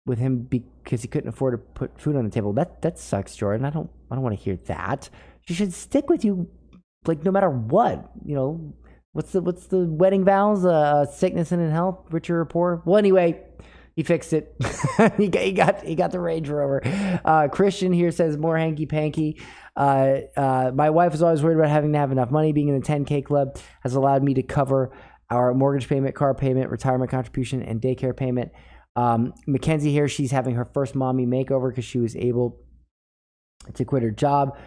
with him because he couldn't afford to put food on the table. That sucks, Jordan. I don't want to hear that. She should stick with you, like, no matter what. You know, what's the wedding vows? Sickness and in health, richer or poor. Well, anyway, he fixed it. he got the Range Rover. Christian here says more hanky panky. My wife is always worried about having to have enough money. Being in the 10K club has allowed me to cover our mortgage payment, car payment, retirement contribution, and daycare payment. Mackenzie here, she's having her first mommy makeover because she was able to quit her job.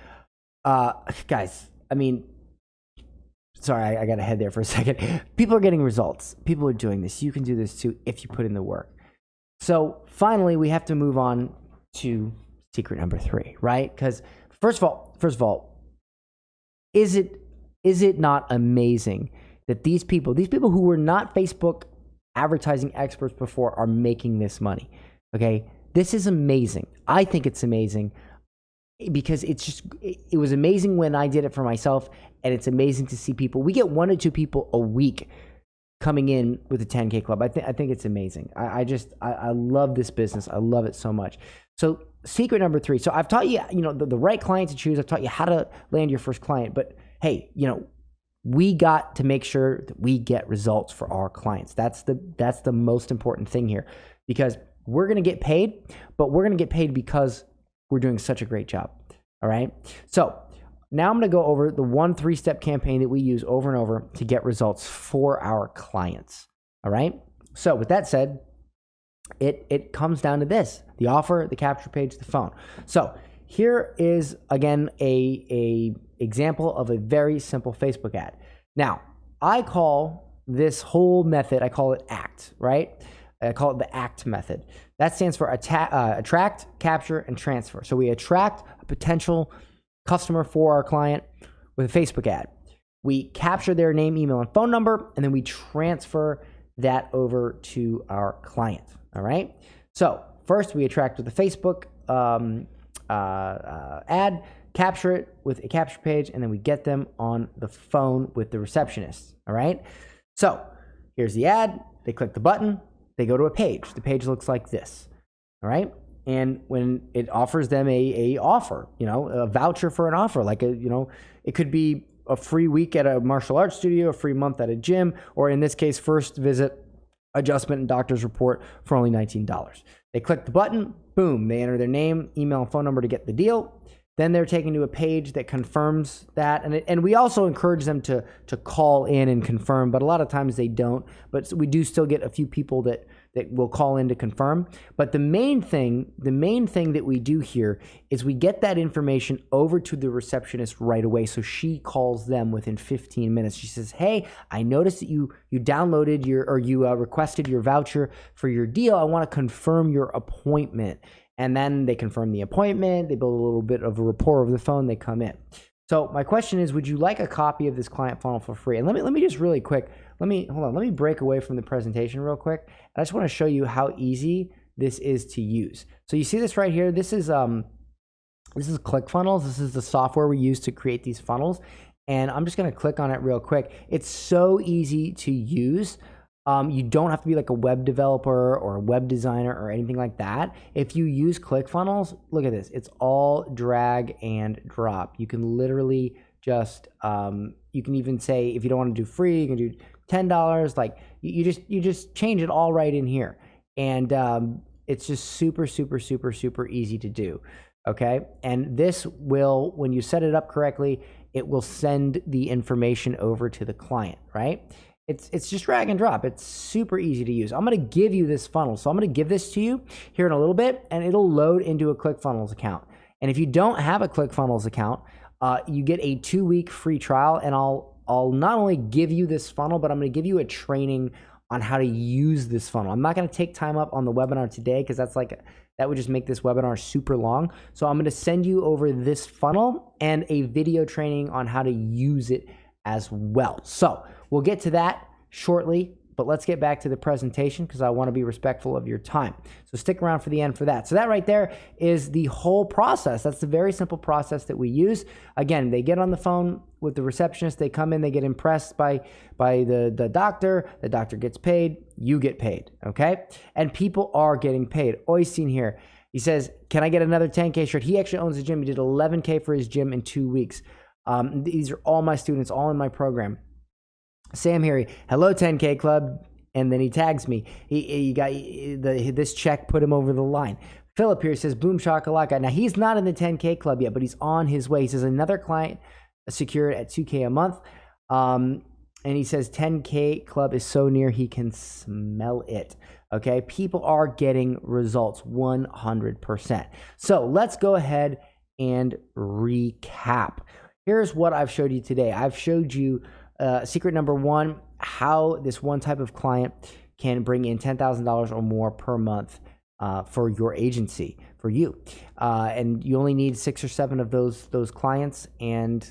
Guys, I mean, sorry, I got ahead there for a second. People are getting results. People are doing this. You can do this too if you put in the work. So finally, we have to move on to secret number 3, right? Because first of all, is it not amazing that these people who were not Facebook advertising experts before are making this money. Okay, this is amazing. I think it's amazing because it was amazing when I did it for myself, and it's amazing to see people. We get 1 to 2 people a week coming in with the 10K Club. I think it's amazing. I love this business. I love it so much. So secret number 3. So I've taught you, the right client to choose. I've taught you how to land your first client. But hey, we got to make sure that we get results for our clients. That's the most important thing here, because we're going to get paid, but we're going to get paid because we're doing such a great job. All right. So now I'm going to go over the 1 3-step campaign that we use over and over to get results for our clients. All right. So with that said, it comes down to this: the offer, the capture page, the phone. So here is, again, a example of a very simple Facebook ad. Now, I call this whole method, I call it ACT, right? I call it the ACT method. That stands for attract, capture, and transfer. So we attract a potential customer for our client with a Facebook ad. We capture their name, email, and phone number, and then we transfer that over to our client. All right. So first we attract with the Facebook ad, capture it with a capture page, and then we get them on the phone with the receptionist. All right. So here's the ad. They click the button. They go to a page. The page looks like this. All right. And when it offers them a offer, a voucher for an offer, like it could be a free week at a martial arts studio, a free month at a gym, or in this case, first visit, adjustment, and doctor's report for only $19. They click the button, boom, they enter their name, email, and phone number to get the deal. Then they're taken to a page that confirms that. And we also encourage them to call in and confirm, but a lot of times they don't. But we do still get a few people that will call in to confirm. But the main thing that we do here is we get that information over to the receptionist right away. So she calls them within 15 minutes. She says, hey, I noticed that you downloaded you requested your voucher for your deal. I want to confirm your appointment. And then they confirm the appointment. They build a little bit of a rapport over the phone. They come in. So my question is, would you like a copy of this client funnel for free? And let me just really quick, let me break away from the presentation real quick. And I just want to show you how easy this is to use. So you see this right here. This is ClickFunnels. This is the software we use to create these funnels. And I'm just going to click on it real quick. It's so easy to use. You don't have to be like a web developer or a web designer or anything like that. If you use ClickFunnels, look at this. It's all drag and drop. You can literally just, you can even say, if you don't want to do free, you can do $10. Like you just change it all right in here. And it's just super, super, super, super easy to do. Okay. And this will, when you set it up correctly, it will send the information over to the client, right? It's just drag and drop. It's super easy to use. I'm going to give you this funnel. So I'm going to give this to you here in a little bit, and it'll load into a ClickFunnels account. And if you don't have a ClickFunnels account, you get a 2-week free trial, and I'll not only give you this funnel, but I'm going to give you a training on how to use this funnel. I'm not going to take time up on the webinar today because that would just make this webinar super long. So I'm going to send you over this funnel and a video training on how to use it as well. So we'll get to that shortly, but let's get back to the presentation because I want to be respectful of your time. So stick around for the end for that. So that right there is the whole process. That's the very simple process that we use. Again, they get on the phone with the receptionist, they come in, they get impressed by the doctor gets paid, you get paid, okay? And people are getting paid. Oystein here, he says, can I get another 10K shirt? He actually owns a gym. He did 11K for his gym in 2 weeks. These are all my students, all in my program. Sam here, hello 10K Club, and then he tags me. He got this check, put him over the line. Philip here says, boom shakalaka. Now he's not in the 10K Club yet, but he's on his way. He says another client secured at 2K a month. And he says 10K Club is so near he can smell it. Okay, people are getting results 100%. So let's go ahead and recap. Here's what I've showed you today. I've showed you secret number 1, how this one type of client can bring in $10,000 or more per month for your agency, for you. And you only need 6 or 7 of those clients, and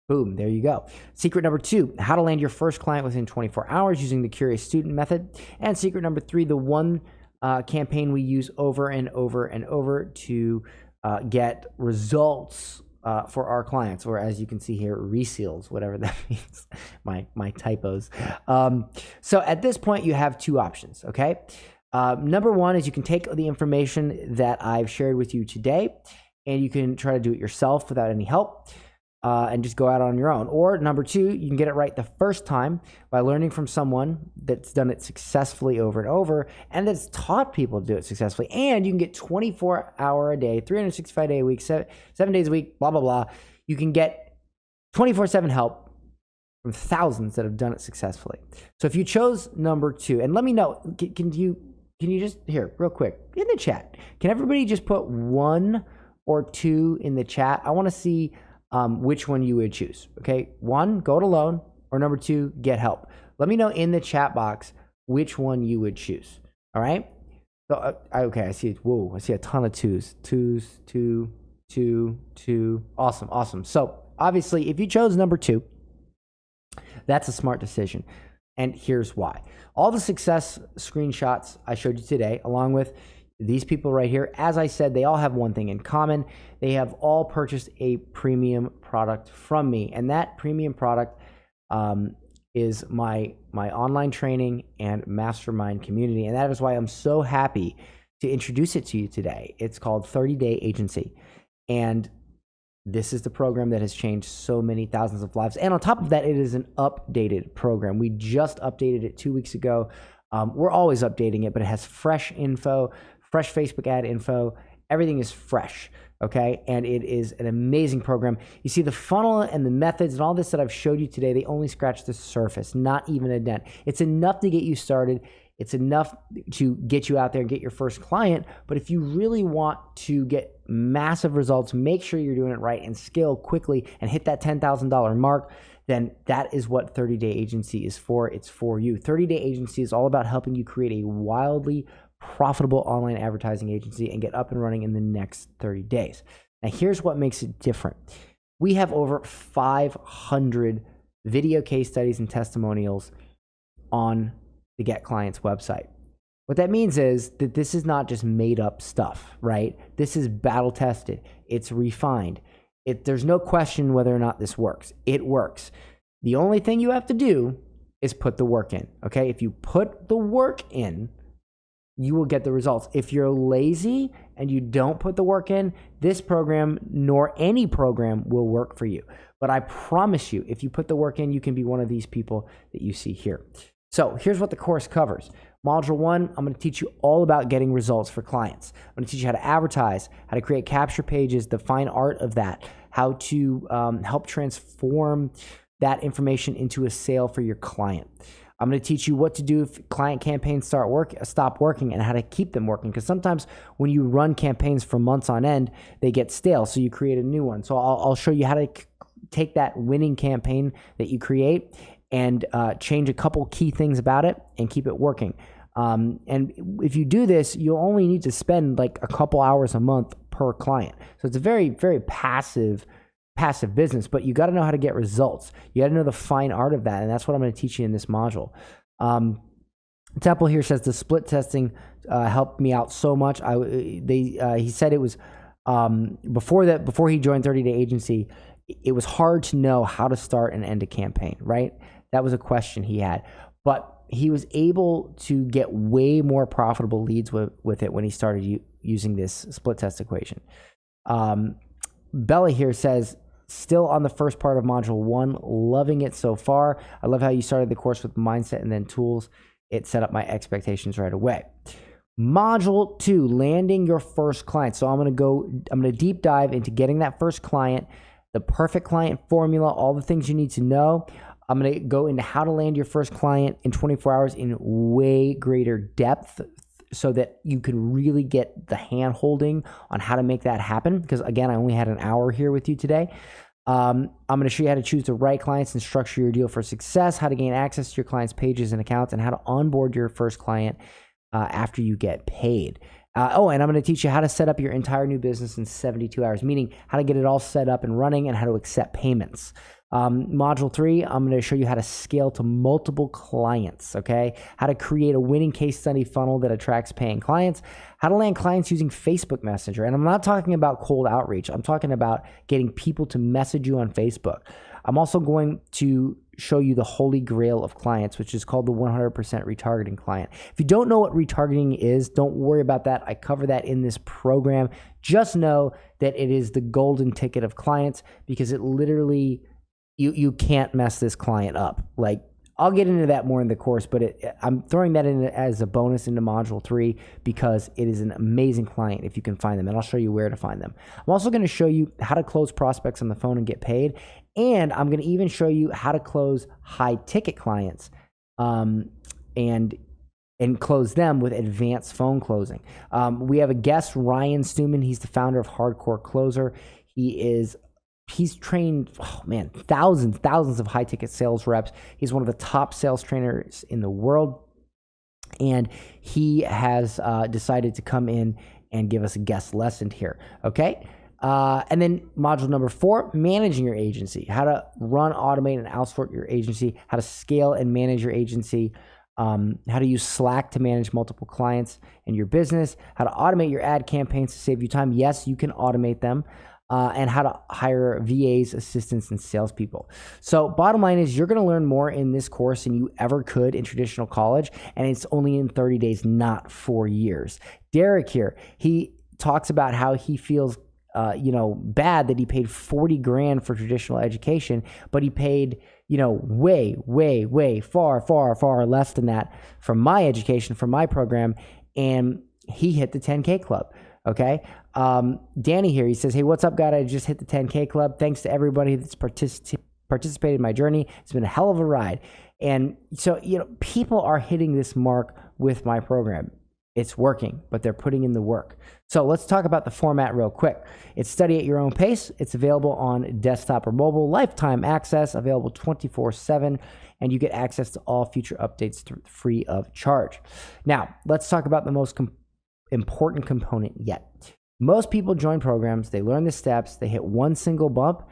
Boom, there you go. Secret number 2, how to land your first client within 24 hours using the Curious Student method. And secret number 3, the one campaign we use over and over and over to get results for our clients, or as you can see here, reseals, whatever that means, my typos. So at this point, you have 2 options, okay? Number 1 is you can take the information that I've shared with you today, and you can try to do it yourself without any help. And just go out on your own. Or number 2, you can get it right the first time by learning from someone that's done it successfully over and over and that's taught people to do it successfully. And you can get 24-hour a day, 365-day a week, 7 days a week, blah, blah, blah. You can get 24/7 help from thousands that have done it successfully. So if you chose number 2, and let me know, can you just, here, real quick, in the chat, can everybody just put 1 or 2 in the chat? I want to see which one you would choose. Okay, 1, go it alone, or number 2, get help. Let me know in the chat box which one you would choose. All right. So, okay, I see. Whoa, I see a ton of 2s. 2. Awesome. So obviously, if you chose number 2, that's a smart decision. And here's why. All the success screenshots I showed you today, along with these people right here, as I said, they all have one thing in common. They have all purchased a premium product from me. And that premium product is my online training and mastermind community. And that is why I'm so happy to introduce it to you today. It's called 30-Day Agency. And this is the program that has changed so many thousands of lives. And on top of that, it is an updated program. We just updated it 2 weeks ago. We're always updating it, but it has fresh info, fresh Facebook ad info. Everything is fresh, okay? And it is an amazing program. You see the funnel and the methods and all this that I've showed you today, they only scratch the surface, not even a dent. It's enough to get you started. It's enough to get you out there and get your first client. But if you really want to get massive results, make sure you're doing it right and scale quickly and hit that $10,000 mark, then that is what 30-Day Agency is for. It's for you. 30-Day Agency is all about helping you create a wildly profitable online advertising agency and get up and running in the next 30 days. Now, here's what makes it different. We have over 500 video case studies and testimonials on the Get Clients website. What that means is that this is not just made up stuff, right? This is battle tested. It's refined. There's no question whether or not this works. It works. The only thing you have to do is put the work in, okay? If you put the work in, you will get the results. If you're lazy and you don't put the work in, this program nor any program will work for you. But I promise you, if you put the work in, you can be one of these people that you see here. So here's what the course covers. Module 1, I'm going to teach you all about getting results for clients. I'm going to teach you how to advertise, how to create capture pages, the fine art of that, how to help transform that information into a sale for your client. I'm going to teach you what to do if client campaigns stop working and how to keep them working. Because sometimes when you run campaigns for months on end, they get stale. So you create a new one. So I'll show you how to take that winning campaign that you create and change a couple key things about it and keep it working. And if you do this, you'll only need to spend like a couple hours a month per client. So it's a very, very passive business, but you got to know how to get results. You got to know the fine art of that. And that's what I'm going to teach you in this module. Temple here says the split testing helped me out so much. He said it was before he joined 30-Day Agency, it was hard to know how to start and end a campaign, right? That was a question he had, but he was able to get way more profitable leads with it when he started using this split test equation. Bella here says, still on the first part of module 1, loving it so far. I love how you started the course with mindset and then tools. It set up my expectations right away. Module 2, landing your first client. So I'm going to deep dive into getting that first client, the perfect client formula, all the things you need to know. I'm going to go into how to land your first client in 24 hours in way greater depth so that you can really get the hand holding on how to make that happen. Because again, I only had an hour here with you today. I'm going to show you how to choose the right clients and structure your deal for success, how to gain access to your clients' pages and accounts, and how to onboard your first client after you get paid. And I'm going to teach you how to set up your entire new business in 72 hours, meaning how to get it all set up and running and how to accept payments. Module 3, I'm going to show you how to scale to multiple clients, okay? How to create a winning case study funnel that attracts paying clients, how to land clients using Facebook Messenger. And I'm not talking about cold outreach. I'm talking about getting people to message you on Facebook. I'm also going to show you the holy grail of clients, which is called the 100% retargeting client. If you don't know what retargeting is, don't worry about that. I cover that in this program. Just know that it is the golden ticket of clients, because it literally, you can't mess this client up. Like, I'll get into that more in the course, but I'm throwing that in as a bonus into Module 3 because it is an amazing client if you can find them, and I'll show you where to find them. I'm also going to show you how to close prospects on the phone and get paid, and I'm going to even show you how to close high-ticket clients and close them with advanced phone closing. We have a guest, Ryan Stewman. He's the founder of Hardcore Closer. He's trained, thousands of high-ticket sales reps. He's one of the top sales trainers in the world, and he has decided to come in and give us a guest lesson here, okay? And then module number 4, managing your agency, how to run, automate, and outsource your agency, how to scale and manage your agency, how to use Slack to manage multiple clients in your business, how to automate your ad campaigns to save you time. Yes, you can automate them. And how to hire VAs, assistants, and salespeople. So bottom line is, you're going to learn more in this course than you ever could in traditional college, and it's only in 30 days, not 4 years. Derek here, he talks about how he feels bad that he paid $40,000 for traditional education, but he paid, way far less than that for my education, for my program, and he hit the 10K club. Okay. Danny here, he says, hey, what's up, guy? I just hit the 10K club. Thanks to everybody that's participated in my journey. It's been a hell of a ride. And so, people are hitting this mark with my program. It's working, but they're putting in the work. So let's talk about the format real quick. It's study at your own pace. It's available on desktop or mobile, lifetime access, available 24/7, and you get access to all future updates free of charge. Now, let's talk about the most important component yet. Most people join programs, they learn the steps, they hit one single bump,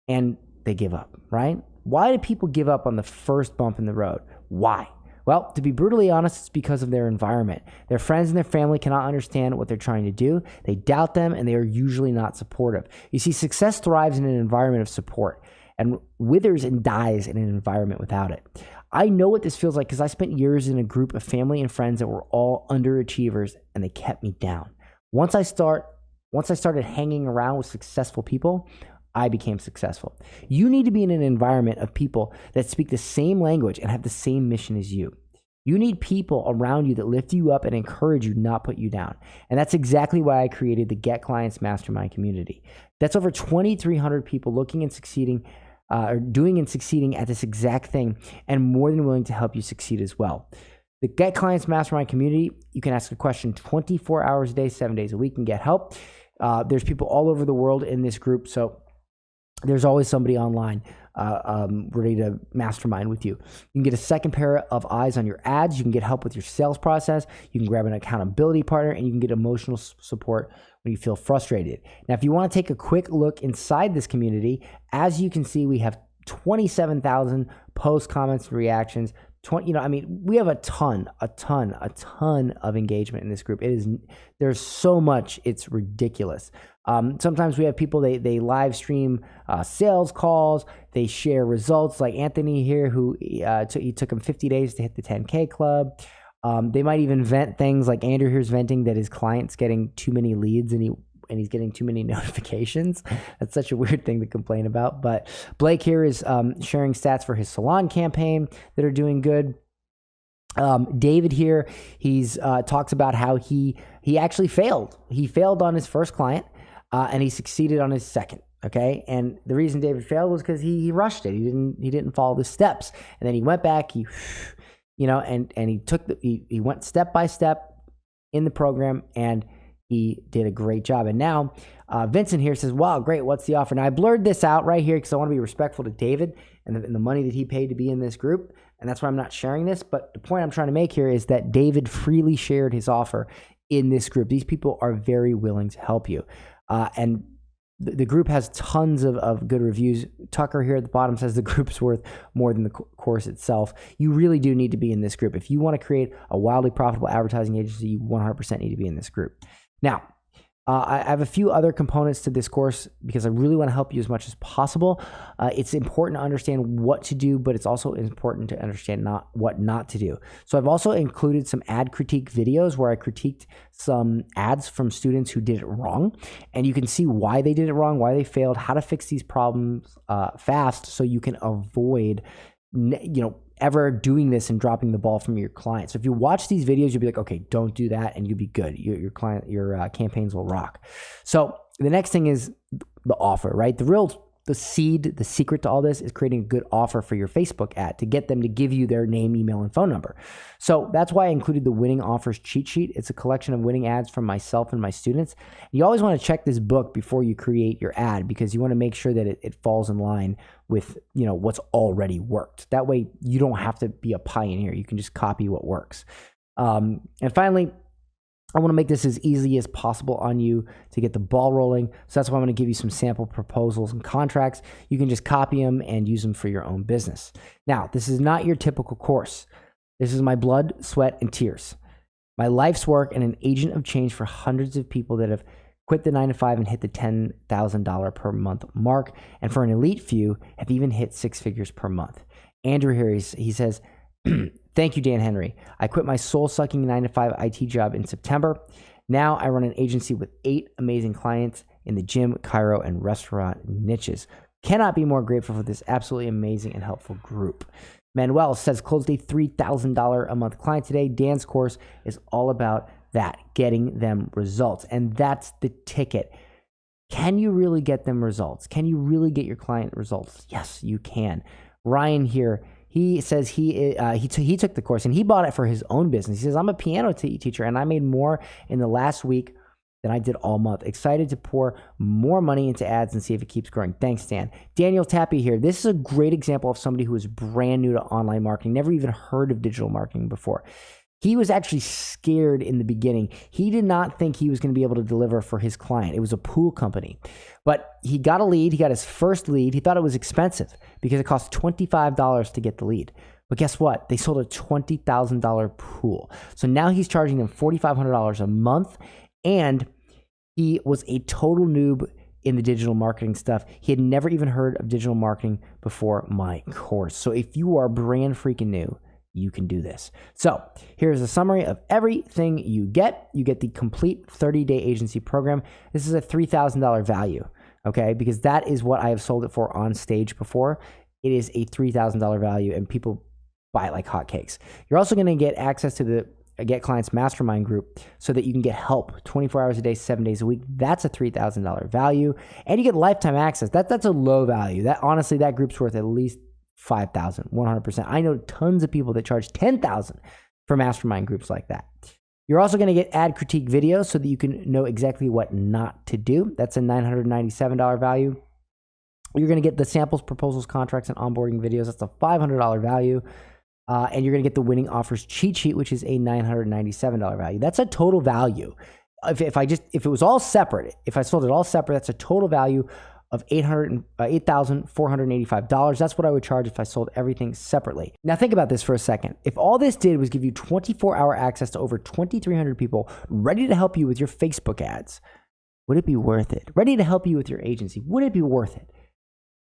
and they give up, right? Why do people give up on the first bump in the road? Why? Well, to be brutally honest, it's because of their environment. Their friends and their family cannot understand what they're trying to do. They doubt them, and they are usually not supportive. You see, success thrives in an environment of support and withers and dies in an environment without it. I know what this feels like because I spent years in a group of family and friends that were all underachievers, and they kept me down. Once I started hanging around with successful people, I became successful. You need to be in an environment of people that speak the same language and have the same mission as you. You need people around you that lift you up and encourage you, not put you down. And that's exactly why I created the Get Clients Mastermind community. That's over 2,300 people looking and succeeding, or doing and succeeding at this exact thing, and more than willing to help you succeed as well. The Get Clients Mastermind community, you can ask a question 24 hours a day, 7 days a week, and get help. There's people all over the world in this group, so there's always somebody online ready to mastermind with you. You can get a second pair of eyes on your ads. You can get help with your sales process. You can grab an accountability partner, and you can get emotional support when you feel frustrated. Now, if you want to take a quick look inside this community, as you can see, we have 27,000 posts, comments, and reactions. We have a ton of engagement in this group. There's so much, it's ridiculous. Sometimes we have people, they live stream sales calls, they share results, like Anthony here, who he took him 50 days to hit the 10K club. They might even vent things like Andrew here's venting that his client's getting too many leads and he's getting too many notifications. That's such a weird thing to complain about. But Blake here is sharing stats for his salon campaign that are doing good. David here, he's talks about how he actually failed. He failed on his first client, and he succeeded on his second. Okay, and the reason David failed was because he rushed it. He didn't follow the steps, and then he went back. He went step by step in the program, and he did a great job. And now Vincent here says, wow, great, what's the offer? Now, I blurred this out right here because I want to be respectful to David and the money that he paid to be in this group, and that's why I'm not sharing this. But the point I'm trying to make here is that David freely shared his offer in this group. These people are very willing to help you. And The group has tons of good reviews. Tucker here at the bottom says the group's worth more than the course itself. You really do need to be in this group. If you want to create a wildly profitable advertising agency, you 100% need to be in this group. Now, I have a few other components to this course because I really want to help you as much as possible. It's important to understand what to do, but it's also important to understand what not to do. So I've also included some ad critique videos where I critiqued some ads from students who did it wrong. And you can see why they did it wrong, why they failed, how to fix these problems fast so you can avoid ever doing this and dropping the ball from your client. So if you watch these videos, you'll be like, okay, don't do that, and you'll be good. Your campaigns will rock. So the next thing is the offer, right? The secret to all this is creating a good offer for your Facebook ad to get them to give you their name, email, and phone number. So that's why I included the Winning Offers cheat sheet. It's a collection of winning ads from myself and my students. You always want to check this book before you create your ad because you want to make sure that it falls in line with what's already worked. That way you don't have to be a pioneer. You can just copy what works. And finally, I want to make this as easy as possible on you to get the ball rolling. So that's why I'm going to give you some sample proposals and contracts. You can just copy them and use them for your own business. Now, this is not your typical course. This is my blood, sweat, and tears. My life's work and an agent of change for hundreds of people that have quit the 9-to-5 and hit the $10,000 per month mark. And for an elite few, have even hit 6 figures per month. Andrew here, he says, thank you, Dan Henry. I quit my soul-sucking 9-to-5 IT job in September. Now I run an agency with 8 amazing clients in the gym, chiro, and restaurant niches. Cannot be more grateful for this absolutely amazing and helpful group. Manuel says, closed a $3,000 a month client today. Dan's course is all about that, getting them results. And that's the ticket. Can you really get them results? Can you really get your client results? Yes, you can. Ryan here, he says he took the course and he bought it for his own business. He says, I'm a piano teacher and I made more in the last week than I did all month. Excited to pour more money into ads and see if it keeps growing. Thanks, Dan. Daniel Tappy here. This is a great example of somebody who is brand new to online marketing, never even heard of digital marketing before. He was actually scared in the beginning. He did not think he was going to be able to deliver for his client. It was a pool company. But he got a lead. He got his first lead. He thought it was expensive because it cost $25 to get the lead. But guess what? They sold a $20,000 pool. So now he's charging them $4,500 a month. And he was a total noob in the digital marketing stuff. He had never even heard of digital marketing before my course. So if you are brand freaking new, you can do this. So here's a summary of everything you get. You get the complete 30-day agency program. This is a $3,000 value, okay? Because that is what I have sold it for on stage before. It is a $3,000 value and people buy it like hotcakes. You're also gonna get access to the Get Clients Mastermind group so that you can get help 24 hours a day, 7 days a week. That's a $3,000 value. And you get lifetime access. That's a low value. That honestly, that group's worth at least $5,000, 100%. I know tons of people that charge $10,000 for mastermind groups like that. You're also going to get ad critique videos so that you can know exactly what not to do. That's a $997 value. You're going to get the samples, proposals, contracts, and onboarding videos. That's a $500 value. And you're going to get the Winning Offers cheat sheet, which is a $997 value. That's a total value. If it was all separate, if I sold it all separate, that's a total value of $8,485. That's what I would charge if I sold everything separately. Now think about this for a second. If all this did was give you 24-hour access to over 2,300 people ready to help you with your Facebook ads, would it be worth it? Ready to help you with your agency, would it be worth it?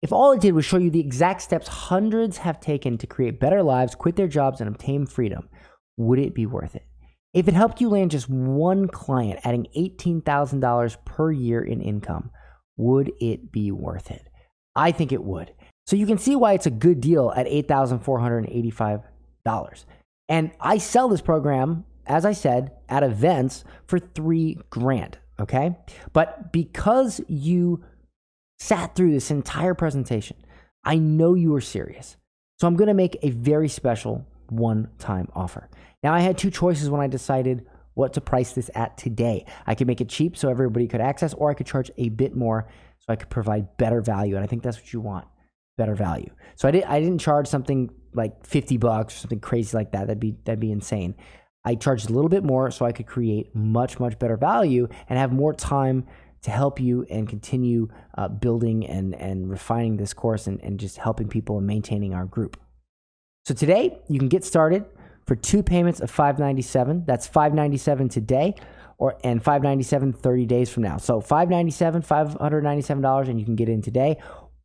If all it did was show you the exact steps hundreds have taken to create better lives, quit their jobs, and obtain freedom, would it be worth it? If it helped you land just one client, adding $18,000 per year in income, would it be worth it? I think it would. So you can see why it's a good deal at $8,485. And I sell this program, as I said, at events for $3,000, okay? But because you sat through this entire presentation, I know you are serious. So I'm gonna make a very special one-time offer. Now I had 2 choices when I decided what to price this at today. I could make it cheap so everybody could access, or I could charge a bit more so I could provide better value. And I think that's what you want, better value. So I didn't charge something like $50 or something crazy like that. That'd be insane. I charged a little bit more so I could create much, much better value and have more time to help you and continue building and refining this course and just helping people and maintaining our group. So today you can get started for 2 payments of $597. That's $597 today, and $597 30 days from now. So $597, and you can get in today.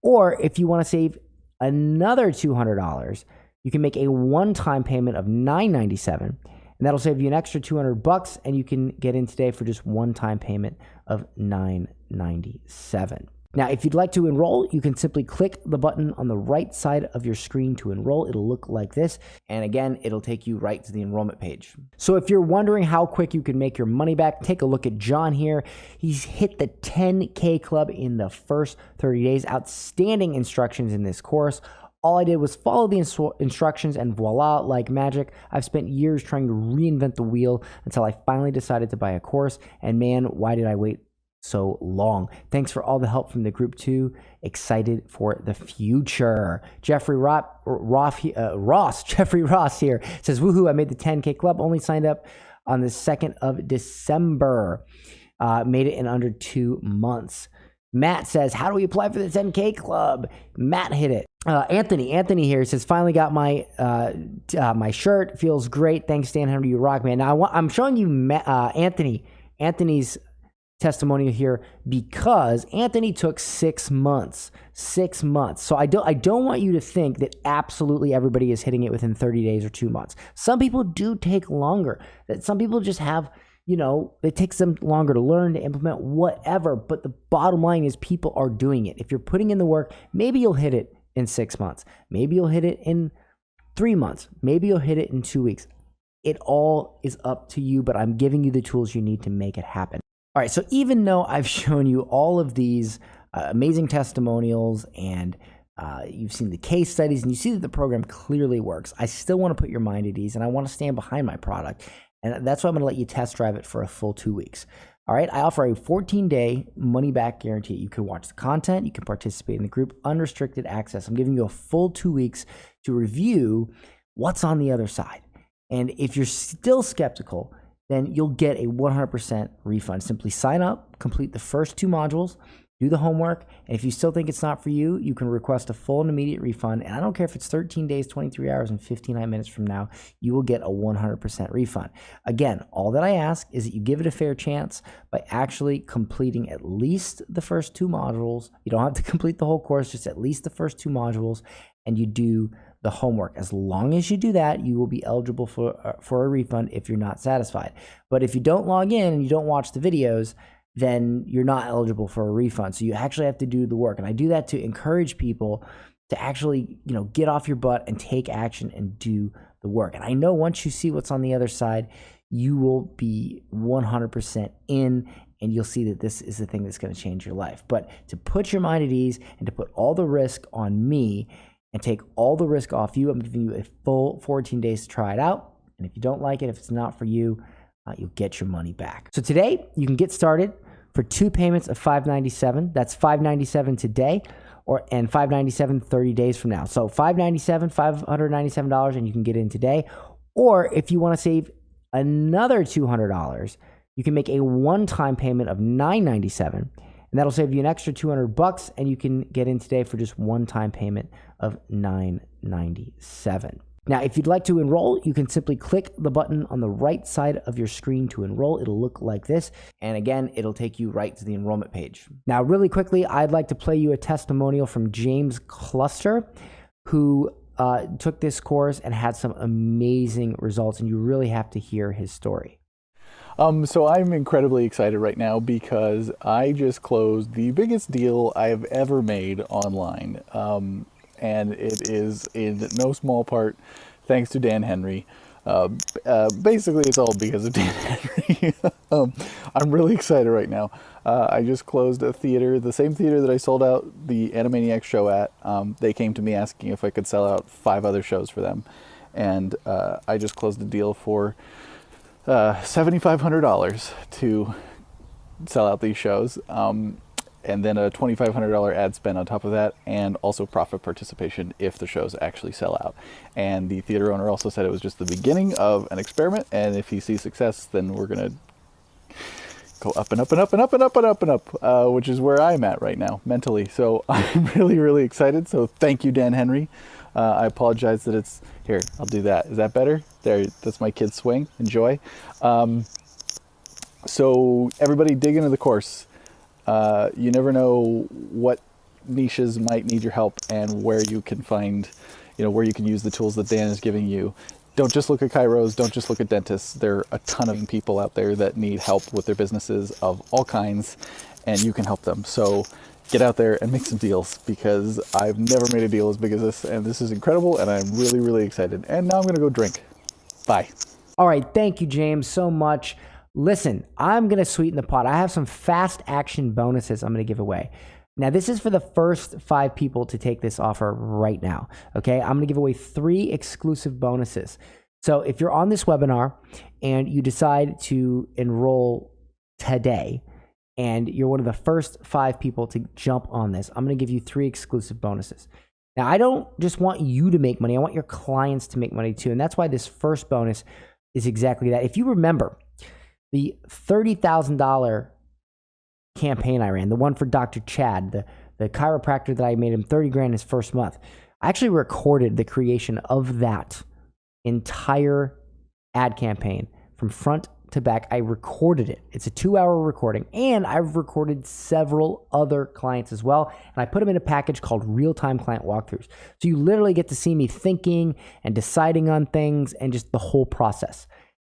Or if you want to save another $200, you can make a one-time payment of $997, and that'll save you an extra $200, and you can get in today for just one-time payment of $997. Now, if you'd like to enroll, you can simply click the button on the right side of your screen to enroll. It'll look like this. And again, it'll take you right to the enrollment page. So if you're wondering how quick you can make your money back, take a look at John here. He's hit the 10K club in the first 30 days. Outstanding instructions in this course. All I did was follow the instructions, and voila, like magic, I've spent years trying to reinvent the wheel until I finally decided to buy a course. And man, why did I wait so long? Thanks for all the help from the group too. Excited for the future. Jeffrey Ross here says, woohoo, I made the 10K club, only signed up on the 2nd of December. Made it in under 2 months. Matt says, how do we apply for the 10K club? Matt hit it. Anthony here says, finally got my my shirt. Feels great. Thanks, Dan Henry. You rock, man. Now I'm showing you Anthony's testimonial here because Anthony took 6 months. 6 months. So I don't want you to think that absolutely everybody is hitting it within 30 days or 2 months. Some people do take longer. That some people just have, it takes them longer to learn, to implement, whatever. But the bottom line is people are doing it. If you're putting in the work, maybe you'll hit it in 6 months. Maybe you'll hit it in 3 months. Maybe you'll hit it in 2 weeks. It all is up to you, but I'm giving you the tools you need to make it happen. All right, so even though I've shown you all of these amazing testimonials and you've seen the case studies and you see that the program clearly works, I still want to put your mind at ease and I want to stand behind my product. And that's why I'm going to let you test drive it for a full 2 weeks. All right, I offer a 14-day money-back guarantee. You can watch the content, you can participate in the group, unrestricted access. I'm giving you a full 2 weeks to review what's on the other side. And if you're still skeptical, then you'll get a 100% refund. Simply sign up, complete the first 2 modules, do the homework, and if you still think it's not for you, you can request a full and immediate refund. And I don't care if it's 13 days, 23 hours, and 59 minutes from now, you will get a 100% refund. Again, all that I ask is that you give it a fair chance by actually completing at least the first 2 modules. You don't have to complete the whole course, just at least the first 2 modules, and you do the homework. As long as you do that, you will be eligible for a refund if you're not satisfied. But if you don't log in and you don't watch the videos, then you're not eligible for a refund. So you actually have to do the work. And I do that to encourage people to actually, get off your butt and take action and do the work. And I know once you see what's on the other side, you will be 100% in, and you'll see that this is the thing that's going to change your life. But to put your mind at ease and to put all the risk on me and take all the risk off you, I'm giving you a full 14 days to try it out. And if you don't like it, if it's not for you, you'll get your money back. So today you can get started for 2 payments of $597. That's $597 today, and $597 30 days from now. So $597, and you can get in today. Or if you want to save another $200, you can make a one-time payment of $997, and that'll save you an extra $200, and you can get in today for just one-time payment of $997. Now, if you'd like to enroll, you can simply click the button on the right side of your screen to enroll. It'll look like this. And again, it'll take you right to the enrollment page. Now, really quickly, I'd like to play you a testimonial from James Cluster, who took this course and had some amazing results, and you really have to hear his story. So I'm incredibly excited right now because I just closed the biggest deal I've ever made online. And it is in no small part thanks to Dan Henry. Basically, it's all because of Dan Henry. I'm really excited right now. I just closed a theater, the same theater that I sold out the Animaniacs show at. They came to me asking if I could sell out 5 other shows for them. And I just closed a deal for $7,500 to sell out these shows. And then a $2,500 ad spend on top of that, and also profit participation if the shows actually sell out. And the theater owner also said it was just the beginning of an experiment, and if he sees success, then we're going to go up and up and up and up and up and up and up, which is where I'm at right now mentally. So I'm really, really excited. So thank you, Dan Henry. I apologize that it's here. I'll do that. Is that better? There, that's my kid's swing. Enjoy. So everybody dig into the course. You never know what niches might need your help and where you can find, where you can use the tools that Dan is giving you. Don't just look at chiros, don't just look at dentists. There are a ton of people out there that need help with their businesses of all kinds, and you can help them. So get out there and make some deals, because I've never made a deal as big as this, and this is incredible, and I'm really, really excited. And now I'm gonna go drink. Bye. All right, thank you, James, so much. Listen, I'm gonna sweeten the pot. I have some fast action bonuses I'm gonna give away. Now, this is for the first 5 people to take this offer right now, okay? I'm gonna give away 3 exclusive bonuses. So if you're on this webinar and you decide to enroll today, and you're one of the first 5 people to jump on this, I'm gonna give you 3 exclusive bonuses. Now, I don't just want you to make money, I want your clients to make money too, and that's why this first bonus is exactly that. If you remember, the $30,000 campaign I ran, the one for Dr. Chad, the chiropractor that I made him 30 grand his first month, I actually recorded the creation of that entire ad campaign from front to back. I recorded it. It's a 2-hour recording, and I've recorded several other clients as well, and I put them in a package called Real-Time Client Walkthroughs. So you literally get to see me thinking and deciding on things and just the whole process.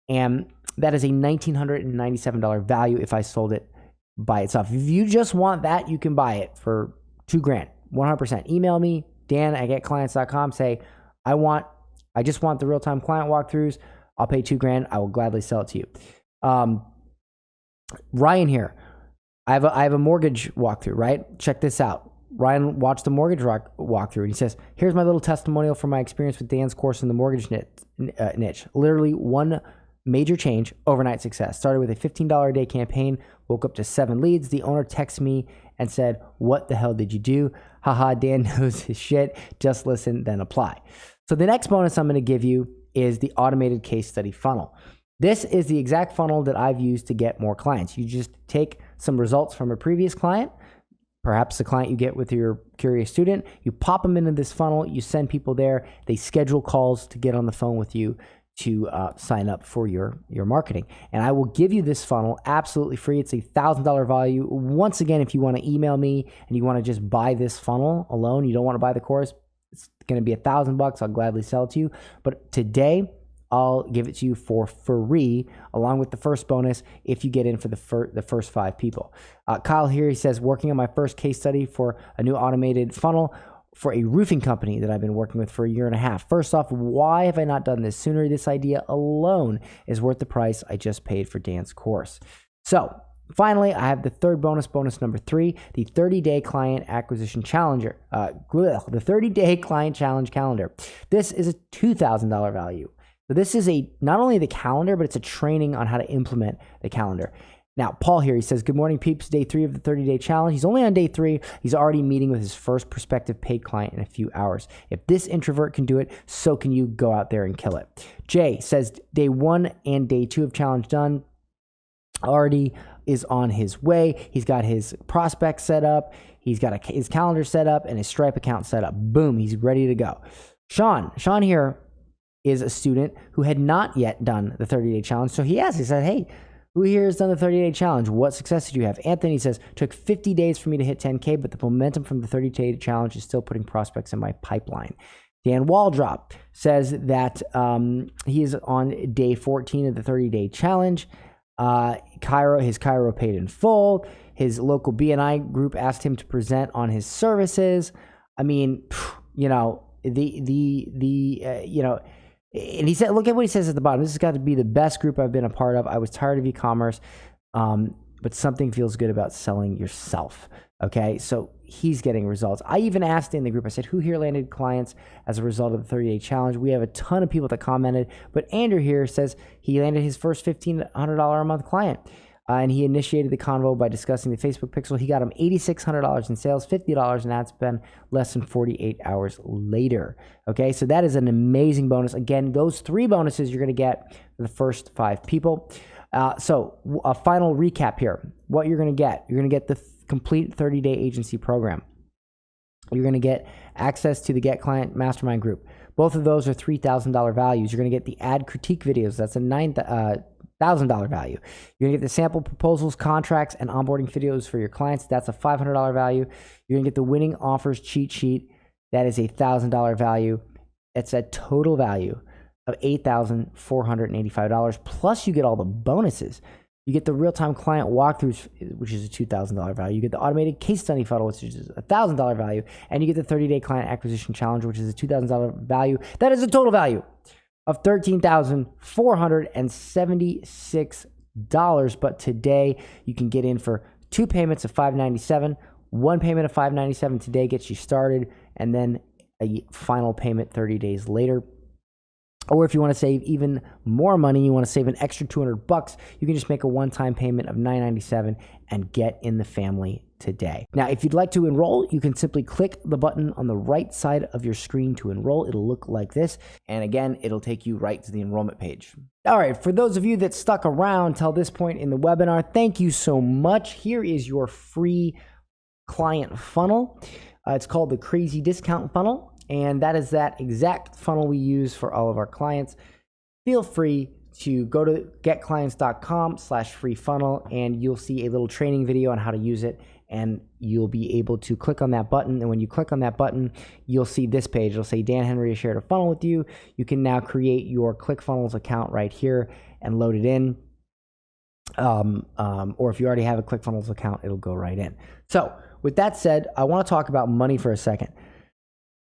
And that is a $1,997 value if I sold it by itself. If you just want that, you can buy it for $2 grand, 100%. Email me, dan@getclients.com. Say, I just want the real-time client walkthroughs. I'll pay $2 grand. I will gladly sell it to you. Ryan here. I have a mortgage walkthrough, right? Check this out. Ryan watched the mortgage walkthrough, and he says, here's my little testimonial from my experience with Dan's course in the mortgage niche. Literally one major change, overnight success. Started with a $15 a day campaign, woke up to 7 leads. The owner texted me and said, what the hell did you do? Haha, Dan knows his shit. Just listen, then apply. So the next bonus I'm going to give you is the automated case study funnel. This is the exact funnel that I've used to get more clients. You just take some results from a previous client, perhaps the client you get with your curious student, you pop them into this funnel, you send people there, they schedule calls to get on the phone with you to sign up for your marketing. And I will give you this funnel absolutely free. It's a $1,000 value. Once again, if you want to email me and you want to just buy this funnel alone, you don't want to buy the course, it's going to be $1,000. I'll gladly sell it to you. But today, I'll give it to you for free, along with the first bonus if you get in for the first 5 people. Kyle here, he says, working on my first case study for a new automated funnel for a roofing company that I've been working with for a year and a half. First off, why have I not done this sooner? This idea alone is worth the price I just paid for Dan's course. So finally, I have the third bonus number 3, the 30-day client acquisition challenger, the 30-day client challenge calendar. This is a $2,000 value. So this is not only the calendar, but it's a training on how to implement the calendar. Now, Paul here, he says, good morning, peeps. Day 3 of the 30-day challenge. He's only on day 3. He's already meeting with his first prospective paid client in a few hours. If this introvert can do it, so can you. Go out there and kill it. Jay says, day 1 and day 2 of challenge done. Already is on his way. He's got his prospect set up. He's got his calendar set up and his Stripe account set up. Boom, he's ready to go. Sean here is a student who had not yet done the 30-day challenge. So he said, hey, who here has done the 30-day challenge? What success did you have? Anthony says, took 50 days for me to hit 10K, but the momentum from the 30-day challenge is still putting prospects in my pipeline. Dan Waldrop says that he is on day 14 of the 30-day challenge. His Chiro paid in full. His local BNI group asked him to present on his services. I mean, and he said, look at what he says at the bottom. This has got to be the best group I've been a part of. I was tired of e-commerce, but something feels good about selling yourself. Okay, so he's getting results. I even asked in the group, I said, who here landed clients as a result of the 30-day challenge? We have a ton of people that commented, but Andrew here says he landed his first $1,500 a month client. And he initiated the convo by discussing the Facebook pixel. He got him $8,600 in sales, $50 in ad spend, less than 48 hours later. Okay, so that is an amazing bonus. Again, those 3 bonuses you're going to get for the first 5 people. So a final recap here. What you're going to get. You're going to get the complete 30-day agency program. You're going to get access to the Get Client Mastermind group. Both of those are $3,000 values. You're going to get the ad critique videos. That's a $9,000 value. You're going to get the sample proposals, contracts, and onboarding videos for your clients. That's a $500 value. You're going to get the winning offers cheat sheet. That is a $1,000 value. It's a total value of $8,485. Plus, you get all the bonuses. You get the real-time client walkthroughs, which is a $2,000 value. You get the automated case study funnel, which is a $1,000 value. And you get the 30-day client acquisition challenge, which is a $2,000 value. That is a total value of $13,476. But today, you can get in for 2 payments of $597. 1 payment of $597 today gets you started, and then a final payment 30 days later. Or if you want to save even more money, you want to save an extra $200, you can just make a one-time payment of $997 and get in the family today. Now, if you'd like to enroll, you can simply click the button on the right side of your screen to enroll. It'll look like this. And again, it'll take you right to the enrollment page. All right, for those of you that stuck around till this point in the webinar, thank you so much. Here is your free client funnel. It's called the Crazy Discount Funnel. And that is that exact funnel we use for all of our clients. Feel free to go to getclients.com/free funnel, and you'll see a little training video on how to use it. And you'll be able to click on that button. And when you click on that button, you'll see this page. It'll say Dan Henry has shared a funnel with you. You can now create your ClickFunnels account right here and load it in. Or if you already have a ClickFunnels account, it'll go right in. So with that said, I want to talk about money for a second.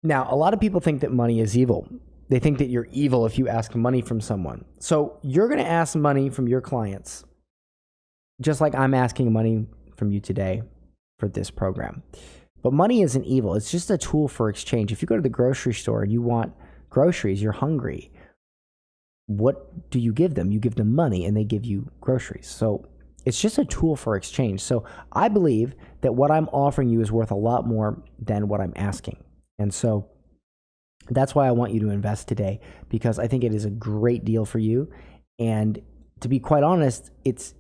Now, a lot of people think that money is evil. They think that you're evil if you ask money from someone. So you're going to ask money from your clients, just like I'm asking money from you today for this program. But money isn't evil. It's just a tool for exchange. If you go to the grocery store and you want groceries, you're hungry, what do you give them? You give them money and they give you groceries. So it's just a tool for exchange. So I believe that what I'm offering you is worth a lot more than what I'm asking. And so that's why I want you to invest today, because I think it is a great deal for you. And to be quite honest, it's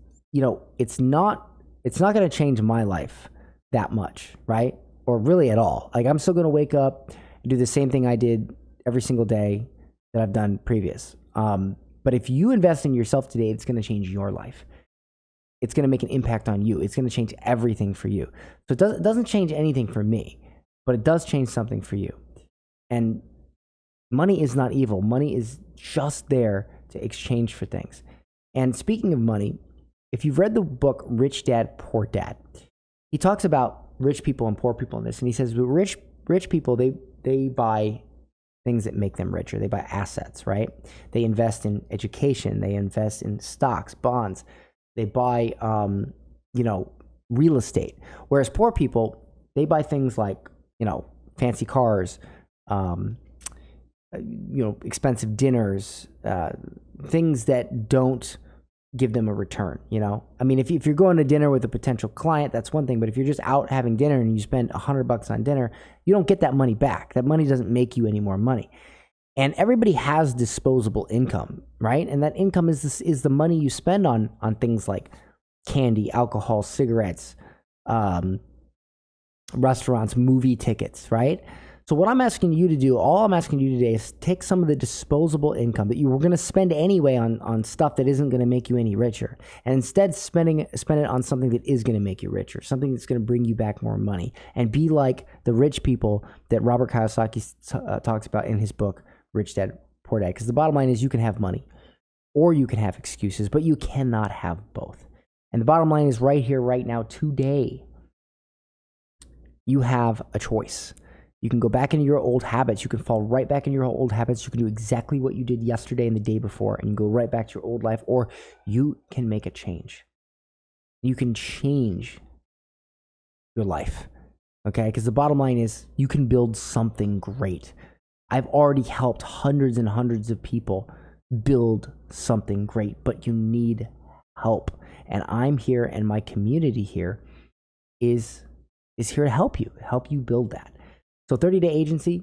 not going to change my life that much, right? Or really at all. Like, I'm still going to wake up and do the same thing I did every single day that I've done previous. But if you invest in yourself today, it's going to change your life. It's going to make an impact on you. It's going to change everything for you. So it doesn't change anything for me, but it does change something for you. And money is not evil. Money is just there to exchange for things. And speaking of money, if you've read the book Rich Dad, Poor Dad, he talks about rich people and poor people in this. And he says, rich people, they buy things that make them richer. They buy assets, right? They invest in education. They invest in stocks, bonds. They buy, real estate. Whereas poor people, they buy things like, fancy cars, expensive dinners, things that don't give them a return. I mean, if you're going to dinner with a potential client, that's one thing. But if you're just out having dinner and you spend $100 on dinner, you don't get that money back. That money doesn't make you any more money. And everybody has disposable income, right? And that income is the money you spend on things like candy, alcohol, cigarettes, restaurants, movie tickets, right? So what I'm asking you to do, all I'm asking you today is take some of the disposable income that you were going to spend anyway on stuff that isn't going to make you any richer, and instead spend it on something that is going to make you richer, something that's going to bring you back more money, and be like the rich people that Robert Kiyosaki talks about in his book, Rich Dad, Poor Dad. Because the bottom line is you can have money or you can have excuses, but you cannot have both. And the bottom line is right here, right now, today, you have a choice. You can go back into your old habits. You can fall right back into your old habits. You can do exactly what you did yesterday and the day before, and you go right back to your old life, or you can make a change. You can change your life, okay? Because the bottom line is you can build something great. I've already helped hundreds and hundreds of people build something great, but you need help. And I'm here, and my community here is here to help you build that. So 30-day agency,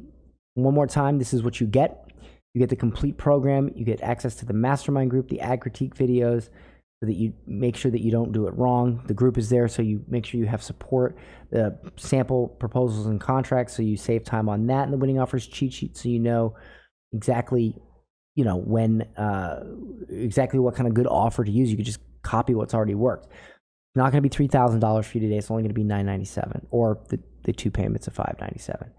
one more time, this is what you get. You get the complete program. You get access to the mastermind group, the ad critique videos, so that you make sure that you don't do it wrong. The group is there so you make sure you have support. The sample proposals and contracts, so you save time on that. And the winning offers cheat sheet, so you know exactly, when exactly what kind of good offer to use. You could just copy what's already worked. It's not going to be $3,000 for you today. It's only going to be $997, or the two payments of $597.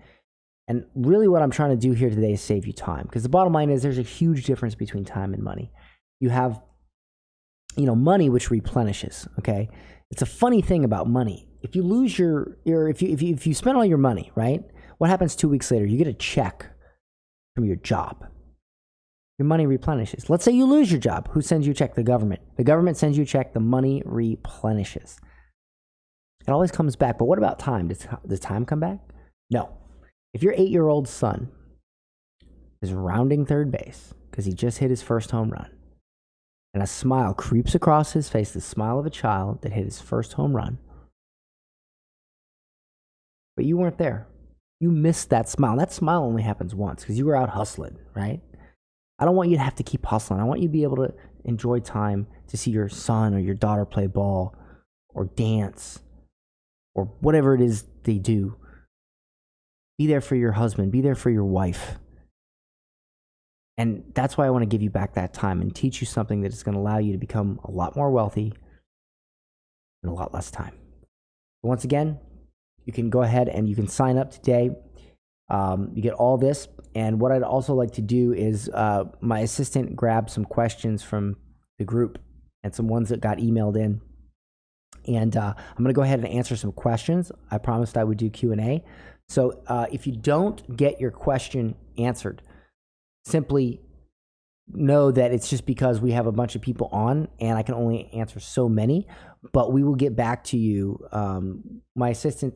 And really what I'm trying to do here today is save you time, because the bottom line is there's a huge difference between time and money. You have money, which replenishes. Okay, it's a funny thing about money. If you lose if you spend all your money, right? What happens 2 weeks later? You get a check from your job. Your money replenishes. Let's say you lose your job. Who sends you a check? The government. The government sends you a check. The money replenishes. It always comes back. But what about time? Does time come back? No. If your 8-year-old son is rounding third base because he just hit his first home run, and a smile creeps across his face, the smile of a child that hit his first home run, but you weren't there. You missed that smile. That smile only happens once because you were out hustling, right? I don't want you to have to keep hustling. I want you to be able to enjoy time to see your son or your daughter play ball or dance or whatever it is they do. Be there for your husband. Be there for your wife. And that's why I want to give you back that time and teach you something that is going to allow you to become a lot more wealthy in a lot less time. But once again, you can go ahead and you can sign up today. You get all this. And what I'd also like to do is my assistant grabbed some questions from the group and some ones that got emailed in. And I'm going to go ahead and answer some questions. I promised I would do Q&A. So if you don't get your question answered, simply know that it's just because we have a bunch of people on and I can only answer so many, but we will get back to you. My assistant,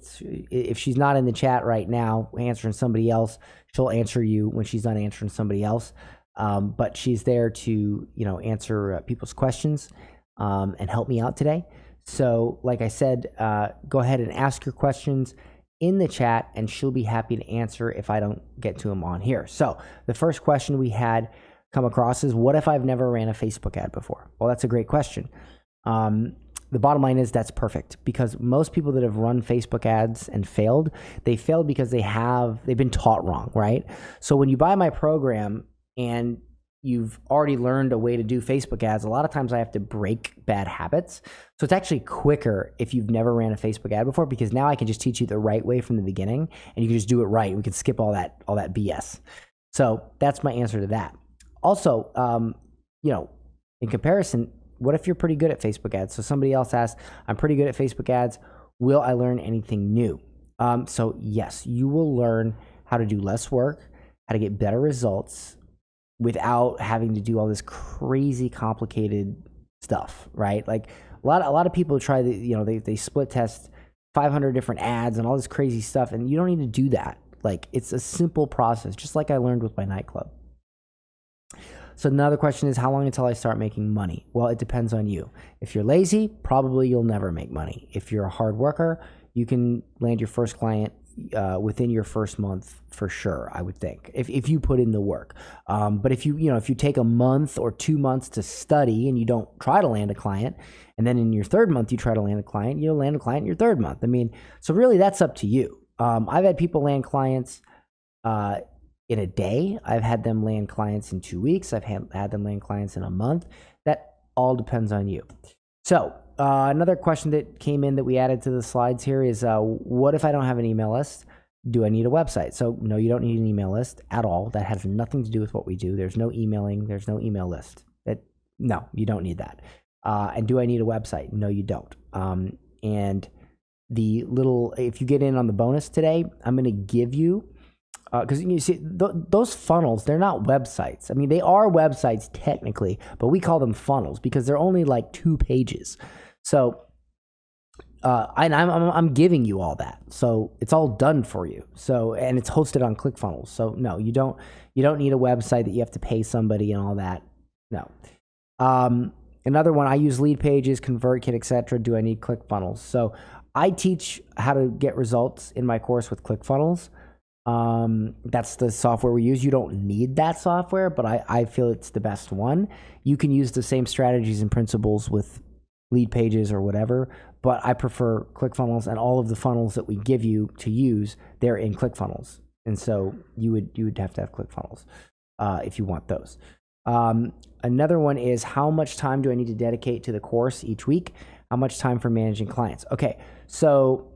if she's not in the chat right now answering somebody else, she'll answer you when she's done answering somebody else. But she's there to, answer people's questions and help me out today. So like I said, go ahead and ask your questions in the chat and she'll be happy to answer if I don't get to them on here. So the first question we had come across is, what if I've never ran a Facebook ad before? Well, that's a great question. The bottom line is that's perfect, because most people that have run Facebook ads and failed, they failed because they've been taught wrong, right? So when you buy my program and you've already learned a way to do Facebook ads, a lot of times I have to break bad habits. So it's actually quicker if you've never ran a Facebook ad before, because now I can just teach you the right way from the beginning and you can just do it right. We can skip all that BS. So that's my answer to that. Also, in comparison, what if you're pretty good at Facebook ads? So somebody else asked, I'm pretty good at Facebook ads. Will I learn anything new? So yes, you will learn how to do less work, how to get better results without having to do all this crazy complicated stuff, right? Like a lot of people try they split test 500 different ads and all this crazy stuff, and you don't need to do that. Like, it's a simple process, just like I learned with my nightclub. So another question is, how long until I start making money? Well, it depends on you. If you're lazy, probably you'll never make money. If you're a hard worker, you can land your first client within your first month for sure, I would think, if you put in the work. But if you take a month or 2 months to study and you don't try to land a client, and then in your third month you try to land a client, you'll land a client in your third month. I mean, so really that's up to you. I've had people land clients in a day. I've had them land clients in 2 weeks. I've had them land clients in a month. That all depends on you. So another question that came in that we added to the slides here is, what if I don't have an email list? Do I need a website? So no, you don't need an email list at all. That has nothing to do with what we do. There's no emailing. There's no email list. No, you don't need that. And do I need a website? No, you don't. And if you get in on the bonus today, I'm going to give you, because you see, those funnels, they're not websites. I mean, they are websites technically, but we call them funnels because they're only like 2 pages. So, I'm giving you all that, so it's all done for you. So, and it's hosted on ClickFunnels. So, no, you don't need a website that you have to pay somebody and all that. No. Another one, I use Lead Pages, ConvertKit, etc. Do I need ClickFunnels? So, I teach how to get results in my course with ClickFunnels. That's the software we use. You don't need that software, but I feel it's the best one. You can use the same strategies and principles with Lead Pages or whatever, but I prefer ClickFunnels, and all of the funnels that we give you to use, they're in ClickFunnels. And so you would have to have ClickFunnels if you want those. Another one is, how much time do I need to dedicate to the course each week? How much time for managing clients? Okay, so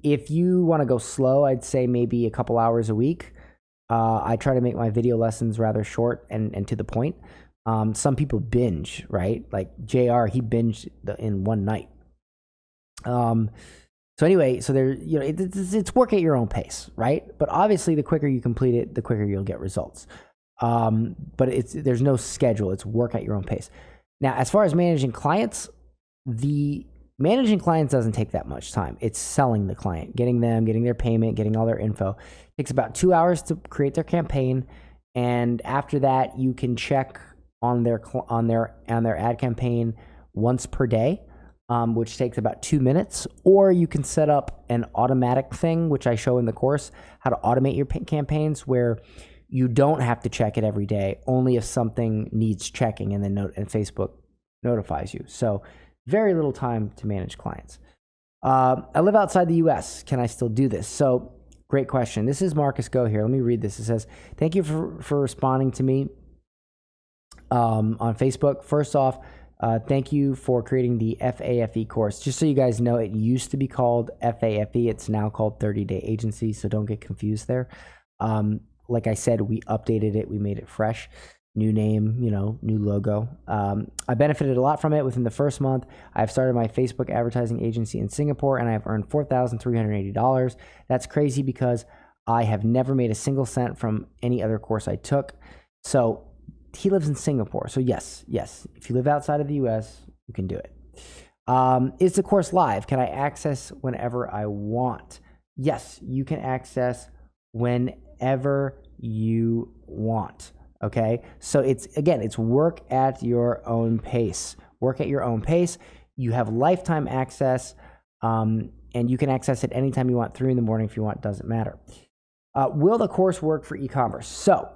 if you want to go slow, I'd say maybe a couple hours a week. I try to make my video lessons rather short and to the point. Some people binge, right? Like JR, he binged in one night. So anyway, so there, it's work at your own pace, right? But obviously, the quicker you complete it, the quicker you'll get results. But there's no schedule. It's work at your own pace. Now, as far as managing clients, managing clients doesn't take that much time. It's selling the client, getting their payment, getting all their info. It takes about 2 hours to create their campaign, and after that, you can check on their ad campaign once per day, which takes about 2 minutes. Or you can set up an automatic thing, which I show in the course, how to automate your campaigns, where you don't have to check it every day, only if something needs checking, and then and Facebook notifies you. So very little time to manage clients. I live outside the US. Can I still do this? So great question. This is Marcus Go here. Let me read this. It says, thank you for responding to me on Facebook. First off, thank you for creating the FAFE course. Just so you guys know, it used to be called FAFE. It's now called 30-Day Agency, so don't get confused there. Like I said, we updated it. We made it fresh. New name, new logo. I benefited a lot from it within the first month. I've started my Facebook advertising agency in Singapore, and I've earned $4,380. That's crazy because I have never made a single cent from any other course I took. So he lives in Singapore. So yes, if you live outside of the US, you can do it. Is the course live? Can I access whenever I want? Yes, you can access whenever you want. Okay, so it's work at your own pace. Work at your own pace. You have lifetime access, and you can access it anytime you want, 3 in the morning if you want, doesn't matter. Will the course work for e-commerce? So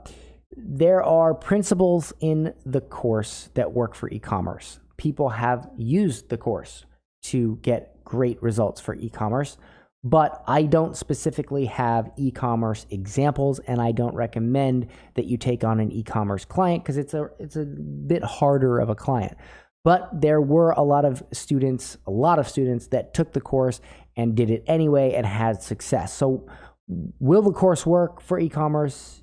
there are principles in the course that work for e-commerce. People have used the course to get great results for e-commerce, but I don't specifically have e-commerce examples, and I don't recommend that you take on an e-commerce client because it's a bit harder of a client. But there were a lot of students that took the course and did it anyway and had success. So will the course work for e-commerce?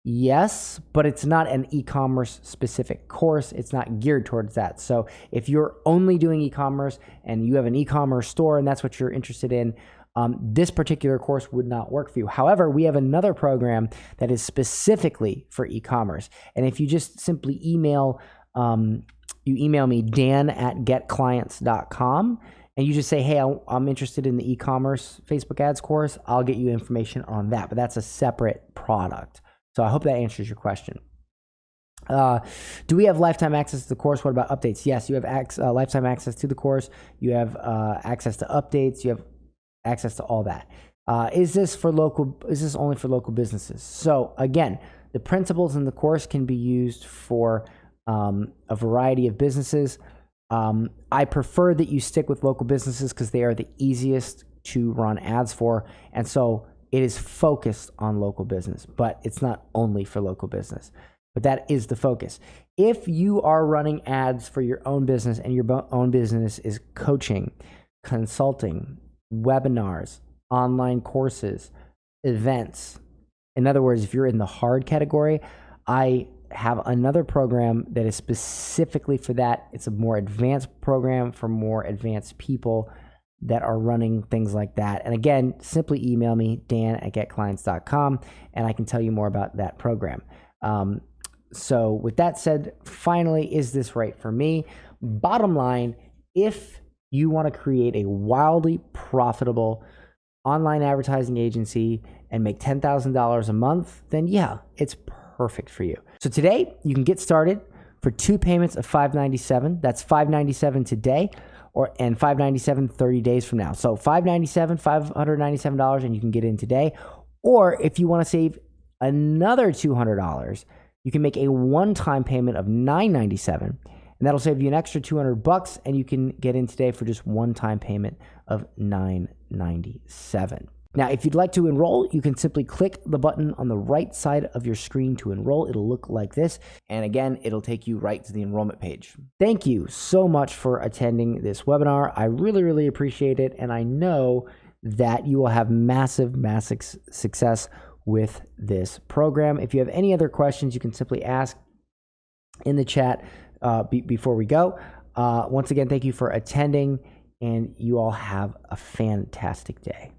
Yes, but it's not an e-commerce specific course. It's not geared towards that. So if you're only doing e-commerce and you have an e-commerce store and that's what you're interested in, this particular course would not work for you. However, we have another program that is specifically for e-commerce. And if you just simply email me, dan@getclients.com, and you just say, hey, I'm interested in the e-commerce Facebook ads course, I'll get you information on that. But that's a separate product. So I hope that answers your question. Do we have lifetime access to the course? What about updates? Yes, you have lifetime access to the course. You have access to updates. You have access to all that. Is this only for local businesses? So again, the principles in the course can be used for a variety of businesses. I prefer that you stick with local businesses because they are the easiest to run ads for. And so it is focused on local business, but it's not only for local business, but that is the focus. If you are running ads for your own business and your own business is coaching, consulting, webinars, online courses, events. In other words, if you're in the hard category, I have another program that is specifically for that. It's a more advanced program for more advanced people that are running things like that. And again, simply email me, dan@getclients.com, and I can tell you more about that program. So with that said, finally, is this right for me? Bottom line, if you want to create a wildly profitable online advertising agency and make $10,000 a month, then yeah, it's perfect for you. So today you can get started for 2 payments of $597. That's $597 today, and $597 30 days from now. So $597, $597, and you can get in today. Or if you want to save another $200, you can make a one-time payment of $997, and that'll save you an extra $200, and you can get in today for just one-time payment of $997. Now, if you'd like to enroll, you can simply click the button on the right side of your screen to enroll. It'll look like this. And again, it'll take you right to the enrollment page. Thank you so much for attending this webinar. I really, really appreciate it. And I know that you will have massive, massive success with this program. If you have any other questions, you can simply ask in the chat before we go. Once again, thank you for attending, and you all have a fantastic day.